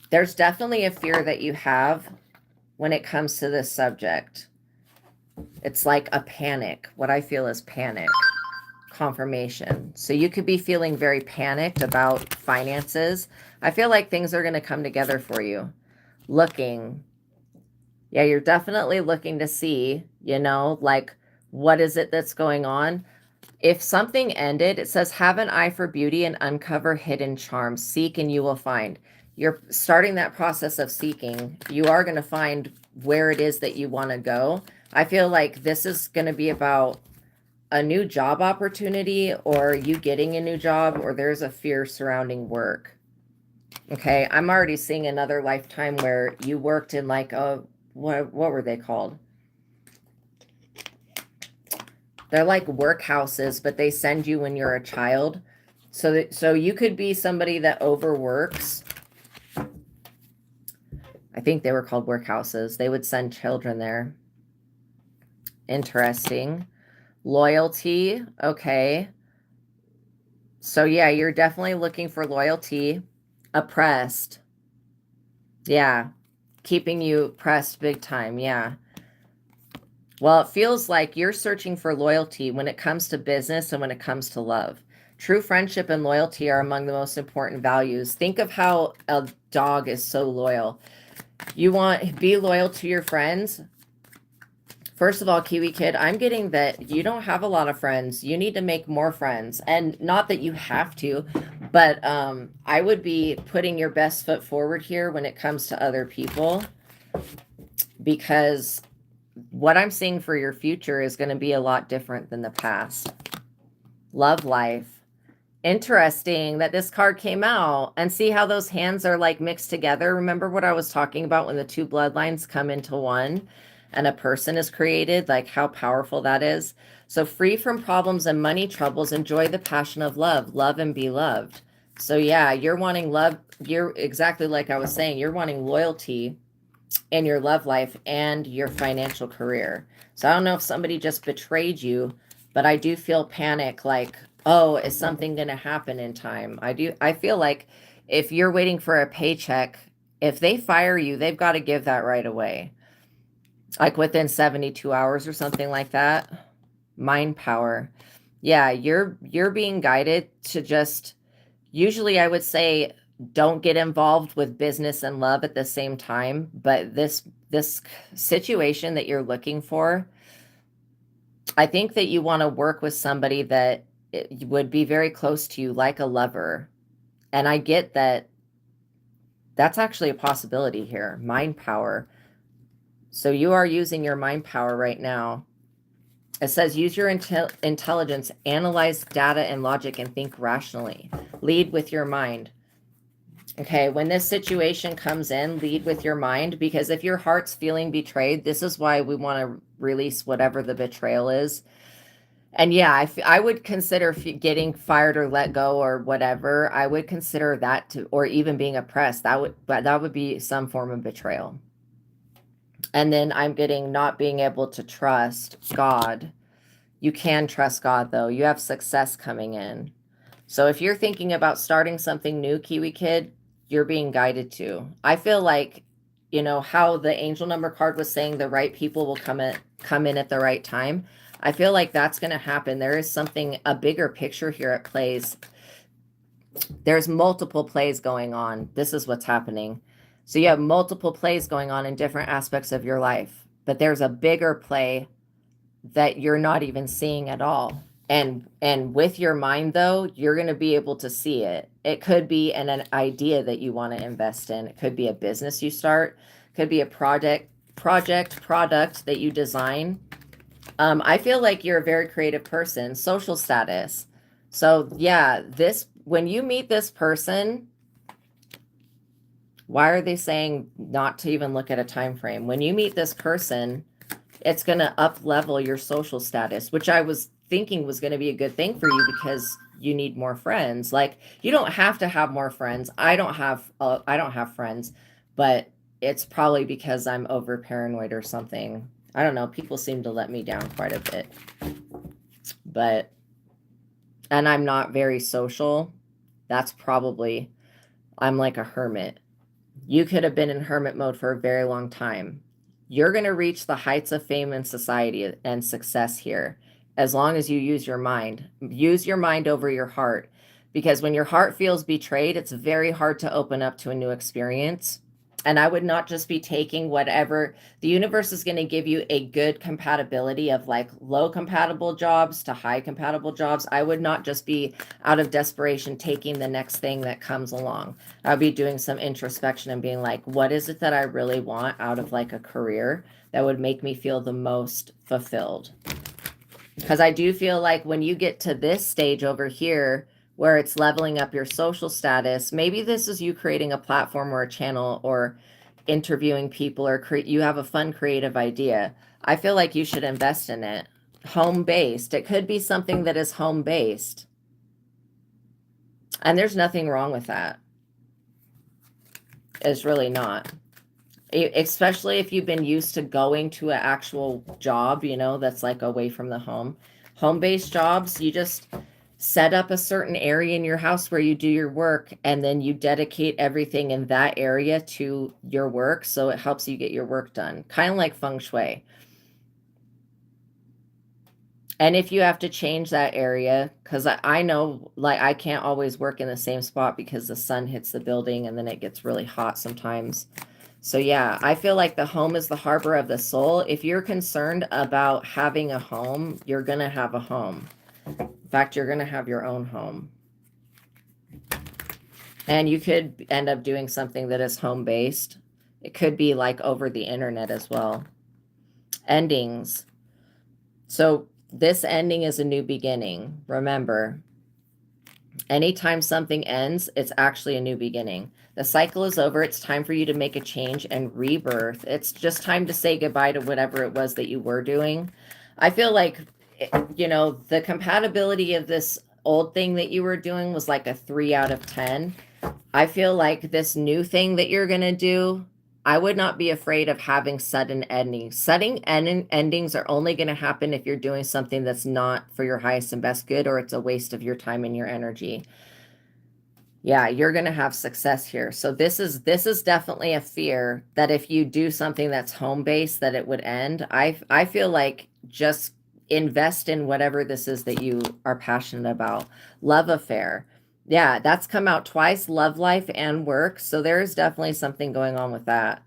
Speaker 1: there's definitely a fear that you have when it comes to this subject. It's like a panic. What I feel is panic. Confirmation. So you could be feeling very panicked about finances. I feel like things are going to come together for you. Looking. Yeah, you're definitely looking to see, like, what is it that's going on? If something ended, it says, have an eye for beauty and uncover hidden charms. Seek and you will find. You're starting that process of seeking. You are going to find where it is that you want to go. I feel like this is going to be about a new job opportunity or you getting a new job, or there's a fear surrounding work. Okay, I'm already seeing another lifetime where you worked in like what were they called? They're like workhouses, but they send you when you're a child. So you could be somebody that overworks. I think they were called workhouses. They would send children there. Interesting. Loyalty. Okay. So yeah, you're definitely looking for loyalty. Oppressed. Yeah. Keeping you pressed big time. Yeah. Well, it feels like you're searching for loyalty when it comes to business and when it comes to love. True friendship and loyalty are among the most important values. Think of how a dog is so loyal. You be loyal to your friends. First of all, Kiwi Kid, I'm getting that you don't have a lot of friends. You need to make more friends. And not that you have to, but I would be putting your best foot forward here when it comes to other people, because what I'm seeing for your future is going to be a lot different than the past. Love life. Interesting that this card came out, and see how those hands are like mixed together. Remember what I was talking about when the two bloodlines come into one and a person is created, like how powerful that is. So free from problems and money troubles, enjoy the passion of love, love and be loved. So yeah, you're wanting love. You're exactly like I was saying, you're wanting loyalty in your love life and your financial career. So I don't know if somebody just betrayed you, but I do feel panic, like, oh, is something going to happen in time? I feel like if you're waiting for a paycheck, if they fire you, they've got to give that right away. Like within 72 hours or something like that. Mind power. Yeah, you're being guided to just, usually I would say, don't get involved with business and love at the same time. But this situation that you're looking for, I think that you want to work with somebody that would be very close to you, like a lover. And I get that that's actually a possibility here. Mind power. So you are using your mind power right now. It says use your intelligence, analyze data and logic, and think rationally. Lead with your mind. Okay, when this situation comes in, lead with your mind, because if your heart's feeling betrayed, this is why we want to release whatever the betrayal is. And yeah, I would consider getting fired or let go or whatever. I would consider that to, or even being oppressed. That would be some form of betrayal. And then I'm getting not being able to trust God. You can trust God though. You have success coming in. So if you're thinking about starting something new, Kiwi Kid, you're being guided to. I feel like, you know, how the angel number card was saying the right people will come in at the right time. I feel like that's going to happen. There is something, a bigger picture here at plays. There's multiple plays going on. This is what's happening. So you have multiple plays going on in different aspects of your life, but there's a bigger play that you're not even seeing at all. And with your mind though, you're going to be able to see it. It could be an idea that you want to invest in. It could be a business you start, could be a product that you design. I feel like you're a very creative person. Social status. So yeah, when you meet this person, why are they saying not to even look at a time frame? When you meet this person, it's going to up level your social status, which I was thinking was going to be a good thing for you because you need more friends. Like, you don't have to have more friends. I don't have friends, but it's probably because I'm over paranoid or something. I don't know. People seem to let me down quite a bit, and I'm not very social. That's probably, I'm like a hermit. You could have been in hermit mode for a very long time. You're going to reach the heights of fame and society and success here as long as you use your mind. Use your mind over your heart, because when your heart feels betrayed, it's very hard to open up to a new experience. And I would not just be taking whatever the universe is going to give you, a good compatibility of like low compatible jobs to high compatible jobs. I would not just be out of desperation taking the next thing that comes along. I'll be doing some introspection and being like, what is it that I really want out of like a career that would make me feel the most fulfilled? Because I do feel like when you get to this stage over here, where it's leveling up your social status, maybe this is you creating a platform or a channel or interviewing people, or you have a fun creative idea. I feel like you should invest in it. Home based. It could be something that is home based. And there's nothing wrong with that. It's really not. Especially if you've been used to going to an actual job, you know, that's like away from the home. Home-based jobs, you just set up a certain area in your house where you do your work, and then you dedicate everything in that area to your work, so it helps you get your work done. Kind of like feng shui. And if you have to change that area, because I know, like, I can't always work in the same spot because the sun hits the building and then it gets really hot sometimes. So yeah, I feel like the home is the harbor of the soul. If you're concerned about having a home, you're going to have a home. In fact, you're going to have your own home. And you could end up doing something that is home-based. It could be like over the internet as well. Endings. So this ending is a new beginning. Remember, anytime something ends, it's actually a new beginning. The cycle is over. It's time for you to make a change and rebirth. It's just time to say goodbye to whatever it was that you were doing. I feel like, you know, the compatibility of this old thing that you were doing was like a 3 out of 10. I feel like this new thing that you're going to do, I would not be afraid of having sudden endings. Sudden endings are only going to happen if you're doing something that's not for your highest and best good, or it's a waste of your time and your energy. Yeah, you're going to have success here. So this is definitely a fear that if you do something that's home-based, that it would end. I feel like just invest in whatever this is that you are passionate about. Love affair. Yeah, that's come out twice, love life and work. So there is definitely something going on with that.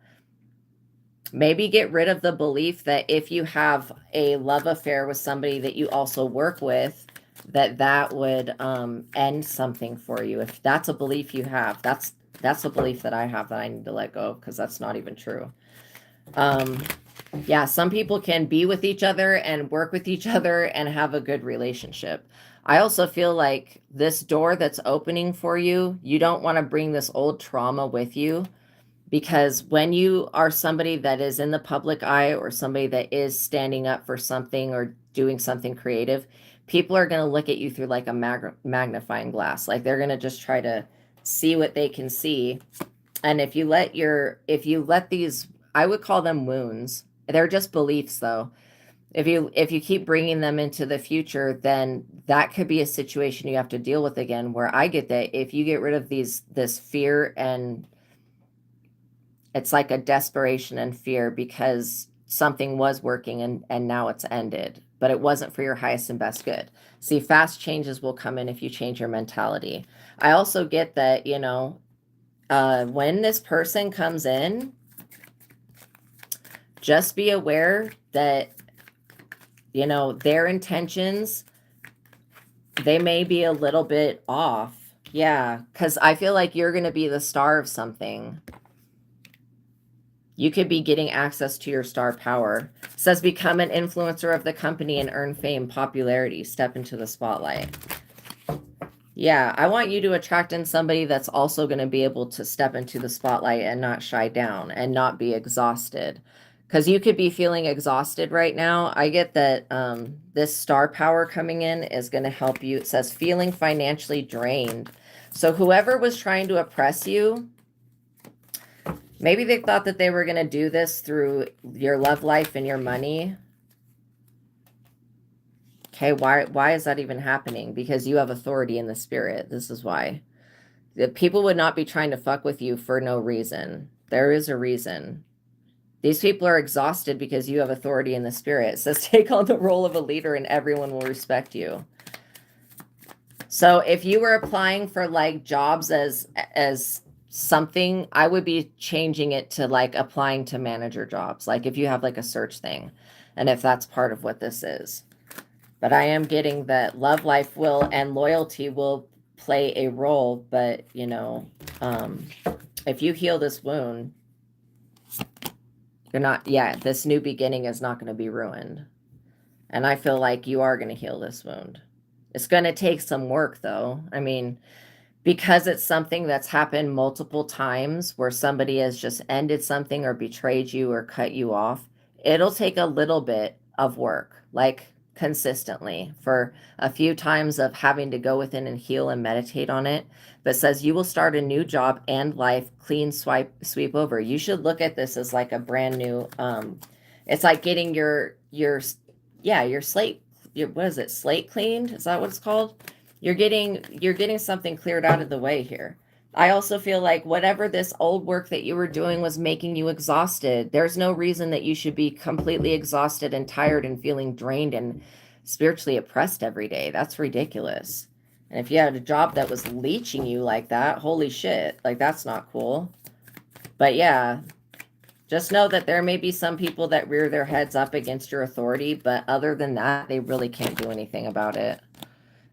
Speaker 1: Maybe get rid of the belief that if you have a love affair with somebody that you also work with, that would end something for you. If that's a belief you have, that's a belief that I have that I need to let go of, because that's not even true. Yeah, some people can be with each other and work with each other and have a good relationship. I also feel like this door that's opening for you, you don't want to bring this old trauma with you, because when you are somebody that is in the public eye, or somebody that is standing up for something or doing something creative, people are going to look at you through like a magnifying glass. Like they're going to just try to see what they can see. And if you let these, I would call them wounds. They're just beliefs though. If you keep bringing them into the future, then that could be a situation you have to deal with again, where I get that if you get rid of this fear, and it's like a desperation and fear because something was working and now it's ended, but it wasn't for your highest and best good. See, fast changes will come in if you change your mentality. I also get that, when this person comes in, just be aware that, their intentions, they may be a little bit off. Yeah, because I feel like you're going to be the star of something. You could be getting access to your star power. It says become an influencer of the company and earn fame, popularity, step into the spotlight. Yeah, I want you to attract in somebody that's also going to be able to step into the spotlight and not shy down and not be exhausted. Because you could be feeling exhausted right now. I get that this star power coming in is going to help you. It says feeling financially drained. So whoever was trying to oppress you, maybe they thought that they were going to do this through your love life and your money. Okay, why is that even happening? Because you have authority in the spirit. This is why. The people would not be trying to fuck with you for no reason. There is a reason. These people are exhausted because you have authority in the spirit. It says take on the role of a leader and everyone will respect you. So if you were applying for like jobs as something, I would be changing it to like applying to manager jobs. Like if you have like a search thing, and if that's part of what this is. But I am getting that love life will and loyalty will play a role. But, if you heal this wound, you're not, this new beginning is not going to be ruined. And I feel like you are going to heal this wound. It's going to take some work, though. I mean, because it's something that's happened multiple times where somebody has just ended something or betrayed you or cut you off, it'll take a little bit of work, like consistently, for a few times of having to go within and heal and meditate on it. But says you will start a new job and life, clean sweep over. You should look at this as like a brand new, it's like getting your slate, what is it, slate cleaned? Is that what it's called? You're getting something cleared out of the way here. I also feel like whatever this old work that you were doing was making you exhausted. There's no reason that you should be completely exhausted and tired and feeling drained and spiritually oppressed every day. That's ridiculous. And if you had a job that was leeching you like that, holy shit, like that's not cool. But yeah, just know that there may be some people that rear their heads up against your authority, but other than that, they really can't do anything about it.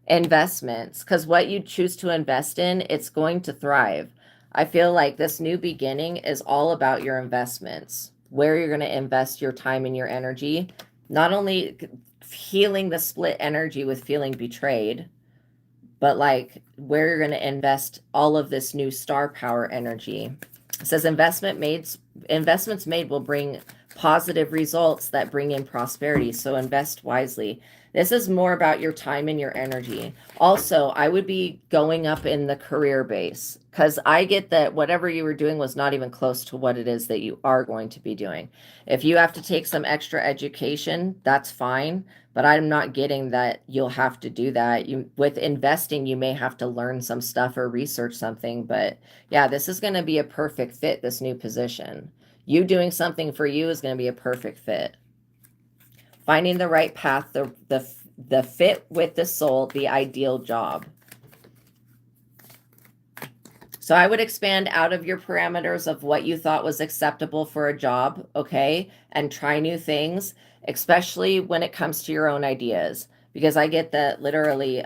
Speaker 1: Investments, because what you choose to invest in, it's going to thrive. I feel like this new beginning is all about your investments, where you're going to invest your time and your energy, not only healing the split energy with feeling betrayed, but like where you're going to invest all of this new star power energy. It says investments made will bring positive results that bring in prosperity. So invest wisely. This is more about your time and your energy. Also, I would be going up in the career base, because I get that whatever you were doing was not even close to what it is that you are going to be doing. If you have to take some extra education, that's fine, but I'm not getting that you'll have to do that. With investing, you may have to learn some stuff or research something, but yeah, this is going to be a perfect fit, this new position. You doing something for you is going to be a perfect fit. Finding the right path, the fit with the soul, the ideal job. So I would expand out of your parameters of what you thought was acceptable for a job, okay? And try new things, especially when it comes to your own ideas. Because I get that literally,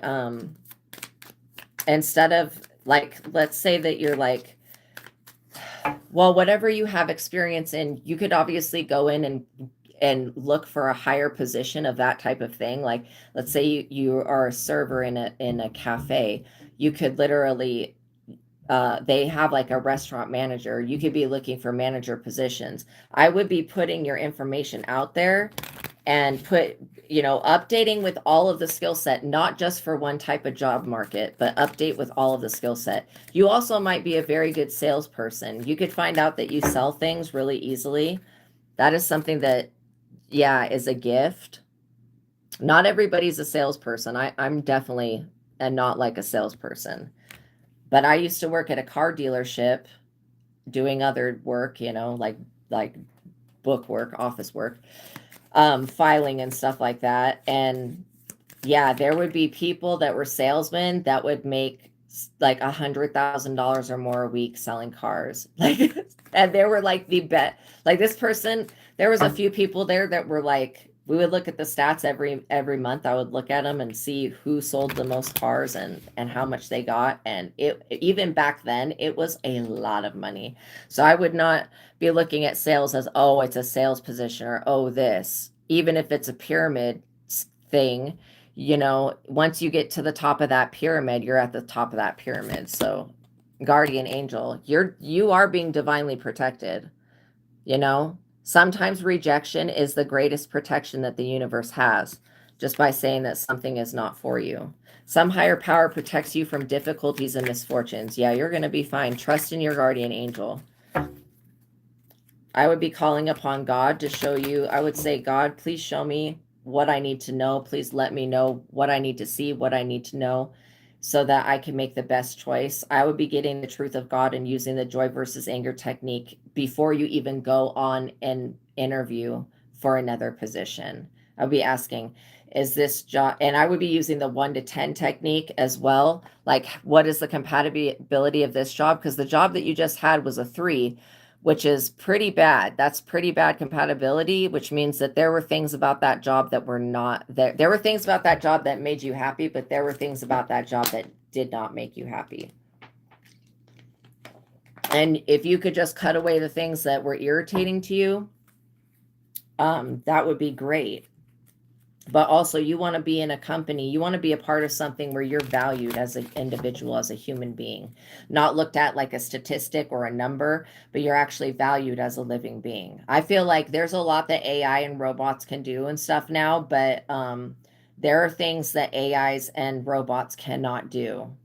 Speaker 1: instead of like, let's say that you're like, well, whatever you have experience in, you could obviously go in and look for a higher position of that type of thing. Like, let's say you are a server in a cafe. You could literally they have like a restaurant manager. You could be looking for manager positions. I would be putting your information out there and updating with all of the skill set, not just for one type of job market, but update with all of the skill set. You also might be a very good salesperson. You could find out that you sell things really easily. That is something that, yeah, is a gift. Not everybody's a salesperson. I'm definitely not like a salesperson. But I used to work at a car dealership doing other work, like book work, office work, filing and stuff like that. And yeah, there would be people that were salesmen that would make like $100,000 or more a week selling cars. Like, and they were like the bet. Like this person, there was a few people there that were like, we would look at the stats every month. I would look at them and see who sold the most cars and how much they got. And it even back then, it was a lot of money. So I would not be looking at sales as, oh, it's a sales position or oh, this. Even if it's a pyramid thing, once you get to the top of that pyramid, you're at the top of that pyramid. So guardian angel, you are being divinely protected. Sometimes rejection is the greatest protection that the universe has, just by saying that something is not for you. Some higher power protects you from difficulties and misfortunes. Yeah, you're going to be fine. Trust in your guardian angel. I would be calling upon God to show you. I would say, God, please show me what I need to know. Please let me know what I need to see, what I need to know, so that I can make the best choice. I would be getting the truth of God and using the joy versus anger technique before you even go on an interview for another position. I'd be asking, is this job, and I would be using the 1 to 10 technique as well. Like, what is the compatibility of this job? Because the job that you just had was a 3, which is pretty bad. That's pretty bad compatibility, which means that there were things about that job that were not there. There were things about that job that made you happy, but there were things about that job that did not make you happy. And if you could just cut away the things that were irritating to you, that would be great. But also, you want to be in a company, you want to be a part of something where you're valued as an individual, as a human being, not looked at like a statistic or a number, but you're actually valued as a living being. I feel like there's a lot that AI and robots can do and stuff now, but there are things that AIs and robots cannot do.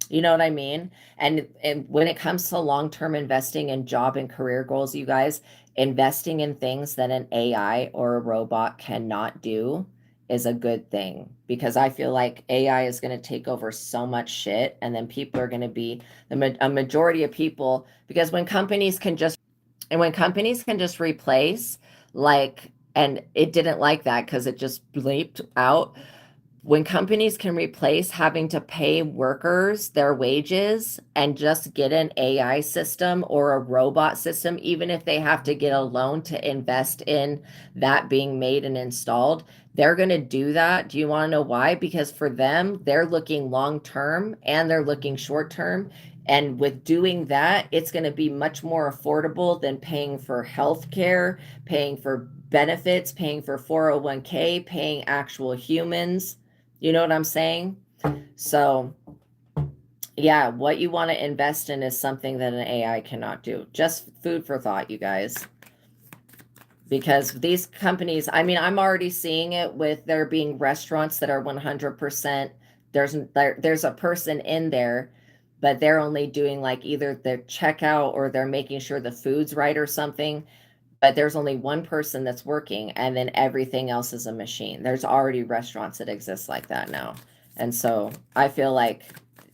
Speaker 1: You know what I mean? And when it comes to long-term investing in job and career goals, you guys, investing in things that an AI or a robot cannot do is a good thing, because I feel like AI is going to take over so much shit, and then people are going to be a majority of people, because when companies can just replace, like, and it didn't like that because it just bleeped out. When companies can replace having to pay workers their wages and just get an AI system or a robot system, even if they have to get a loan to invest in that being made and installed, they're going to do that. Do you want to know why? Because for them, they're looking long term and they're looking short term. And with doing that, it's going to be much more affordable than paying for health care, paying for benefits, paying for 401k, paying actual humans. You know what I'm saying? So, yeah, what you want to invest in is something that an AI cannot do. Just food for thought, you guys. Because these companies, I mean, I'm already seeing it with there being restaurants that are 100%. There's a person in there, but they're only doing like either the checkout or they're making sure the food's right or something. But there's only one person that's working, and then everything else is a machine. There's already restaurants that exist like that now. And so I feel like,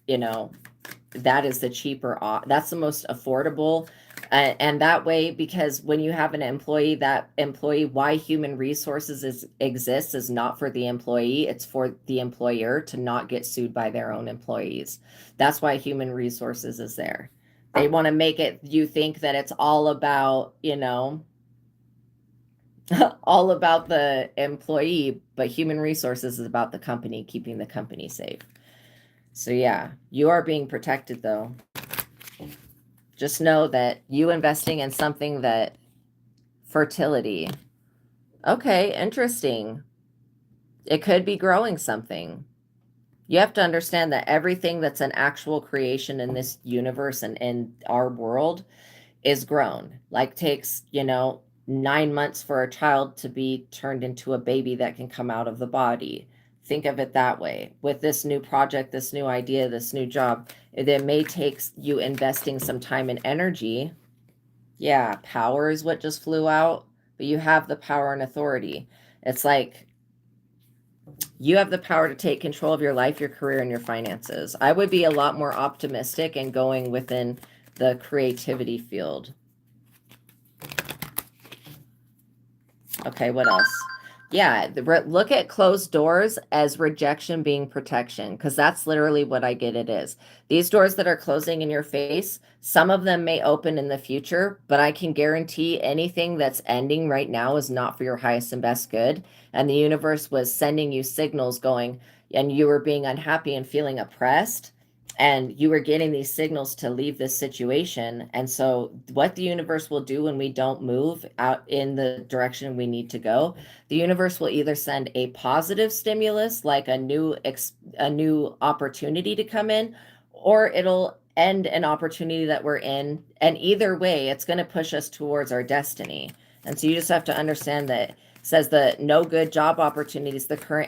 Speaker 1: that is the cheaper, that's the most affordable. And that way, because when you have an employee, that employee, why human resources exists is not for the employee, it's for the employer to not get sued by their own employees. That's why human resources is there. They want to make it, you think that it's all about, all about the employee, but human resources is about the company, keeping the company safe. So yeah, you are being protected though. Just know that you investing in something that fertility. Okay, interesting. It could be growing something. You have to understand that everything that's an actual creation in this universe and in our world is grown. Like takes, 9 months for a child to be turned into a baby that can come out of the body. Think of it that way. With this new project, this new idea, this new job, it may take you investing some time and energy. Yeah, power is what just flew out, but you have the power and authority. It's like you have the power to take control of your life, your career, and your finances. I would be a lot more optimistic and going within the creativity field. Okay, what else? Yeah, look at closed doors as rejection being protection, because that's literally what I get it is. These doors that are closing in your face, some of them may open in the future, but I can guarantee anything that's ending right now is not for your highest and best good. And the universe was sending you signals going, and you were being unhappy and feeling oppressed, and you were getting these signals to leave this situation. And so what the universe will do when we don't move out in the direction we need to go, the universe will either send a positive stimulus like a new opportunity to come in, or it'll end an opportunity that we're in, and either way it's going to push us towards our destiny. And so you just have to understand that says the no good job opportunities, the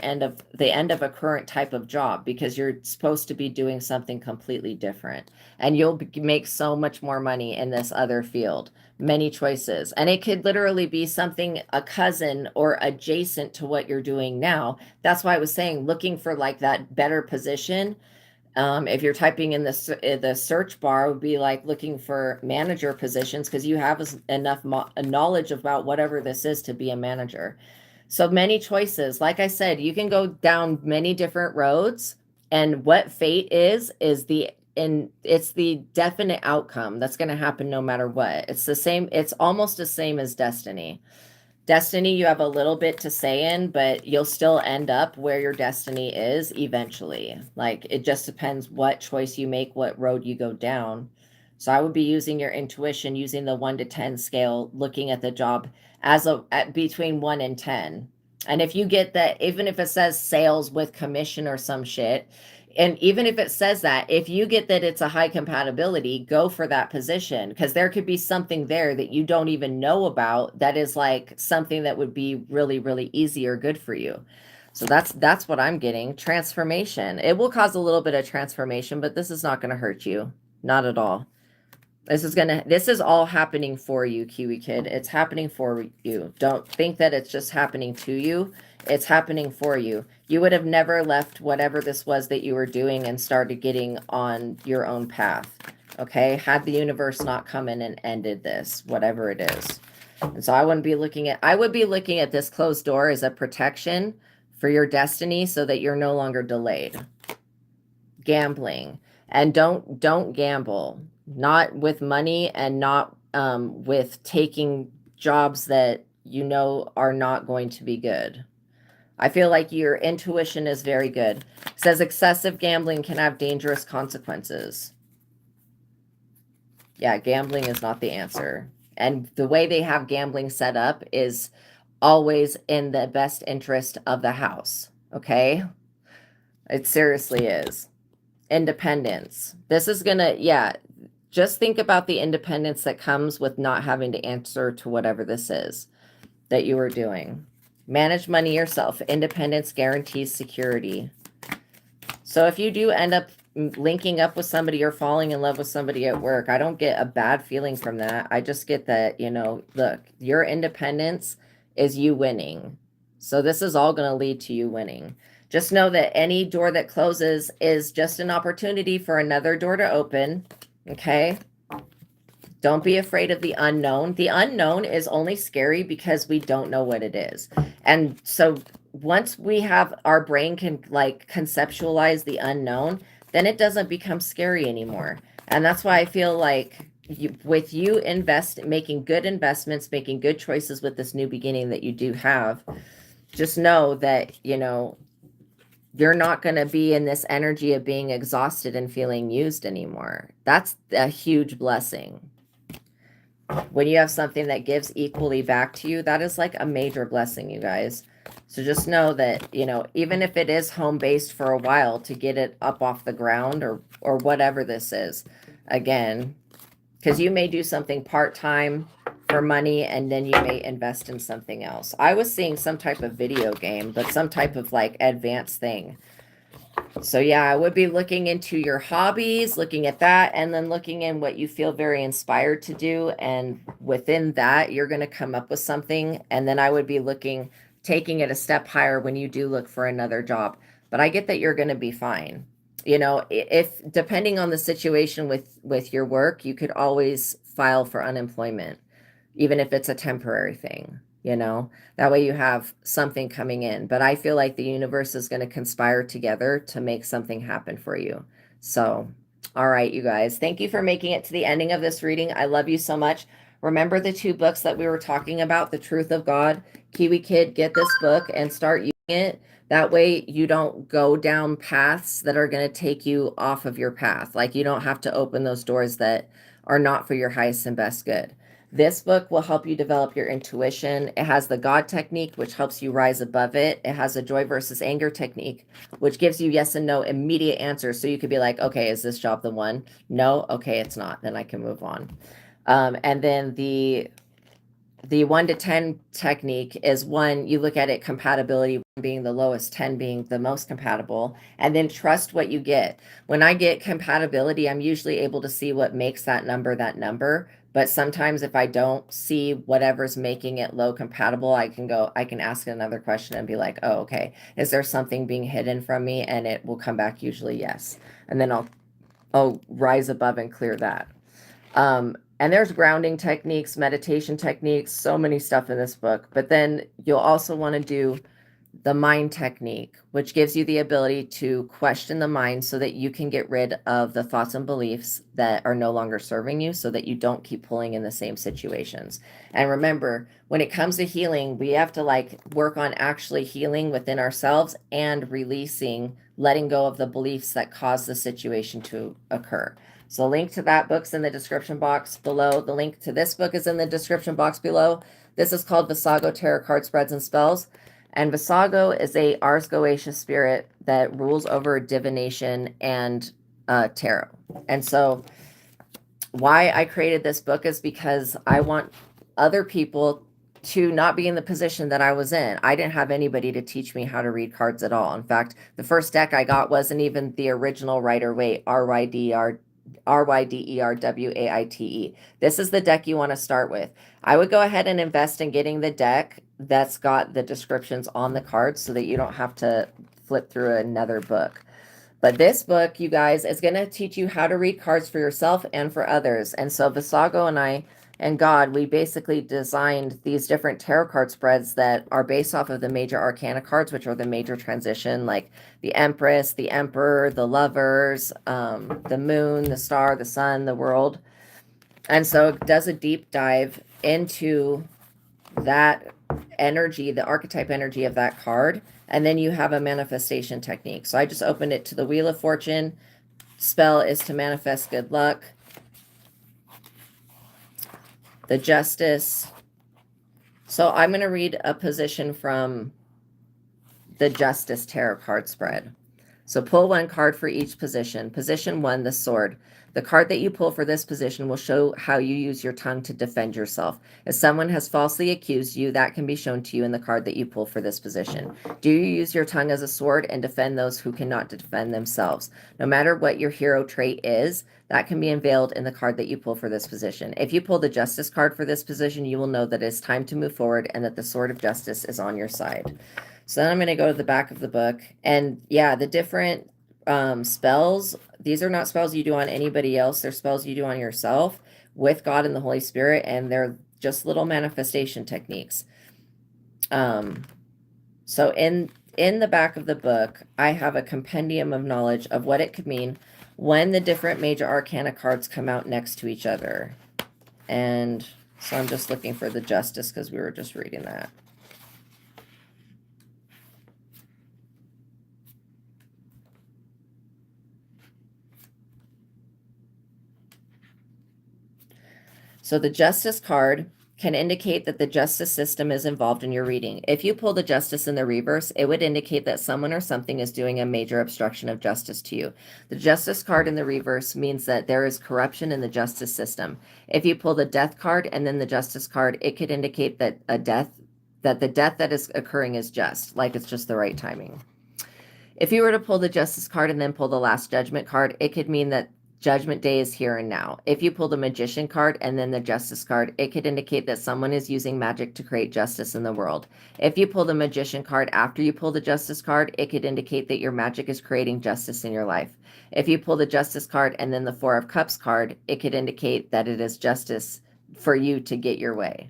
Speaker 1: end of a current type of job, because you're supposed to be doing something completely different, and you'll make so much more money in this other field. Many choices, and it could literally be something a cousin or adjacent to what you're doing now. That's why I was saying looking for like that better position. If you're typing in the search bar, would be like looking for manager positions, because you have enough knowledge about whatever this is to be a manager. So many choices. Like I said, you can go down many different roads, and what fate is it's the definite outcome that's going to happen no matter what. It's the same. It's almost the same as destiny. Destiny, you have a little bit to say in, but you'll still end up where your destiny is eventually. Like it just depends what choice you make, what road you go down. So I would be using your intuition, using the 1 to 10 scale, looking at the job as at between 1 and 10. And if you get that, even if it says sales with commission or some shit, and even if it says that, if you get that it's a high compatibility, go for that position, because there could be something there that you don't even know about that is like something that would be really, really easy or good for you. So that's what I'm getting. Transformation. It will cause a little bit of transformation, but this is not going to hurt you. Not at all. This is all happening for you, Kiwi Kid. It's happening for you. Don't think that it's just happening to you. It's happening for you. You would have never left whatever this was that you were doing and started getting on your own path. Okay? Had the universe not come in and ended this, whatever it is. And so I would be looking at this closed door as a protection for your destiny so that you're no longer delayed. Gambling. And don't gamble. Not with money, and not with taking jobs that you know are not going to be good. I feel like your intuition is very good. It says excessive gambling can have dangerous consequences. Yeah, gambling is not the answer. And the way they have gambling set up is always in the best interest of the house. Okay? It seriously is. Independence. This is gonna, yeah, just think about the independence that comes with not having to answer to whatever this is that you are doing. Manage money yourself. Independence guarantees security. So if you do end up linking up with somebody or falling in love with somebody at work, I don't get a bad feeling from that. I just get that, look, your independence is you winning. So this is all going to lead to you winning. Just know that any door that closes is just an opportunity for another door to open. Okay? Don't be afraid of the unknown. The unknown is only scary because we don't know what it is. And so once we have our brain can like conceptualize the unknown, then it doesn't become scary anymore. And that's why I feel like with you making good investments, making good choices with this new beginning that you do have, just know that, you're not going to be in this energy of being exhausted and feeling used anymore. That's a huge blessing. When you have something that gives equally back to you, that is like a major blessing, you guys. So just know that, even if it is home based for a while to get it up off the ground or whatever this is, again, because you may do something part-time for money and then you may invest in something else. I was seeing some type of video game, but some type of like advanced thing. So yeah, I would be looking into your hobbies, looking at that, and then looking in what you feel very inspired to do. And within that, you're going to come up with something. And then I would be taking it a step higher when you do look for another job. But I get that you're going to be fine. If depending on the situation with your work, you could always file for unemployment, even if it's a temporary thing. That way you have something coming in. But I feel like the universe is going to conspire together to make something happen for you. So, all right, you guys, thank you for making it to the ending of this reading. I love you so much. Remember the 2 books that we were talking about, The Truth of God. Kiwi Kid, get this book and start using it. That way you don't go down paths that are going to take you off of your path. Like, you don't have to open those doors that are not for your highest and best good. This book will help you develop your intuition. It has the God technique, which helps you rise above it. It has a joy versus anger technique, which gives you yes and no immediate answers. So you could be like, okay, is this job the one? No. Okay, it's not. Then I can move on. And then the 1 to 10 technique is 1, you look at it compatibility being the lowest, 10 being the most compatible, and then trust what you get. When I get compatibility, I'm usually able to see what makes that number. But sometimes if I don't see whatever's making it low compatible, I can ask another question and be like, oh, okay, is there something being hidden from me? And it will come back usually yes. And then I'll rise above and clear that. And there's grounding techniques, meditation techniques, so many stuff in this book. But then you'll also want to do the mind technique, which gives you the ability to question the mind so that you can get rid of the thoughts and beliefs that are no longer serving you so that you don't keep pulling in the same situations. And remember, when it comes to healing, we have to work on actually healing within ourselves and releasing, letting go of the beliefs that cause the situation to occur. So the link to that book's in the description box below. The link to this book is in the description box below. This is called Visago Tarot Card Spreads and Spells. And Visago is a Ars Goetia spirit that rules over divination and tarot. And so why I created this book is because I want other people to not be in the position that I was in. I didn't have anybody to teach me how to read cards at all. In fact, the first deck I got wasn't even the original Rider-Waite, Ryderwaite. This is the deck you want to start with. I would go ahead and invest in getting the deck that's got the descriptions on the cards so that you don't have to flip through another book. But this book, you guys, is going to teach you how to read cards for yourself and for others. And so Visago and I and God, we basically designed these different tarot card spreads that are based off of the major arcana cards, which are the major transition, like the Empress, the Emperor, the Lovers, the Moon, the Star, the Sun, the World. And so it does a deep dive into that energy, the archetype energy of that card. And then you have a manifestation technique. So I just opened it to the Wheel of Fortune. Spell is to manifest good luck. The Justice. So I'm going to read a position from the Justice Tarot card spread. So pull 1 card for each position. Position 1, the Sword. The card that you pull for this position will show how you use your tongue to defend yourself. If someone has falsely accused you, that can be shown to you in the card that you pull for this position. Do you use your tongue as a sword and defend those who cannot defend themselves? No matter what your hero trait is, that can be unveiled in the card that you pull for this position. If you pull the Justice card for this position, you will know that it's time to move forward and that the Sword of Justice is on your side. So then I'm going to go to the back of the book. And yeah, the different spells, these are not spells you do on anybody else. They're spells you do on yourself with God and the Holy Spirit. And they're just little manifestation techniques. So in the back of the book, I have a compendium of knowledge of what it could mean, when the different major arcana cards come out next to each other. And so I'm just looking for the Justice because we were just reading that. So the Justice card can indicate that the justice system is involved in your reading. If you pull the Justice in the reverse, it would indicate that someone or something is doing a major obstruction of justice to you. The Justice card in the reverse means that there is corruption in the justice system. If you pull the Death card and then the Justice card, it could indicate that the death that is occurring is just, like it's just the right timing. If you were to pull the Justice card and then pull the Last Judgment card, it could mean that Judgment Day is here and now. If you pull the Magician card and then the Justice card, it could indicate that someone is using magic to create justice in the world. If you pull the Magician card after you pull the Justice card, it could indicate that your magic is creating justice in your life. If you pull the Justice card and then the Four of Cups card, it could indicate that it is justice for you to get your way.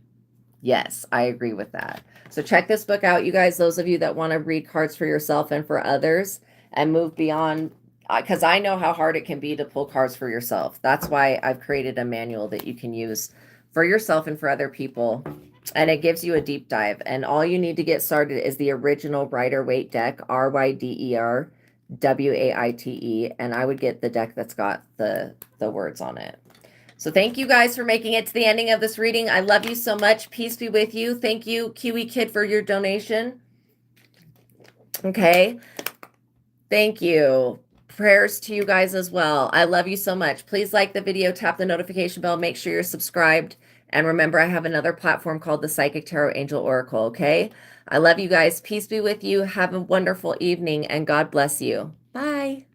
Speaker 1: Yes, I agree with that. So check this book out, you guys, those of you that want to read cards for yourself and for others and move beyond, because I know how hard it can be to pull cards for yourself. That's why I've created a manual that you can use for yourself and for other people. And it gives you a deep dive. And all you need to get started is the original Rider-Waite deck, RYDERWAITE. And I would get the deck that's got the words on it. So thank you guys for making it to the ending of this reading. I love you so much. Peace be with you. Thank you, Kiwi Kid, for your donation. Okay. Thank you. Prayers to you guys as well. I love you so much. Please like the video, tap the notification bell, make sure you're subscribed. And remember, I have another platform called the Psychic Tarot Angel Oracle, okay? I love you guys. Peace be with you. Have a wonderful evening, and God bless you. Bye.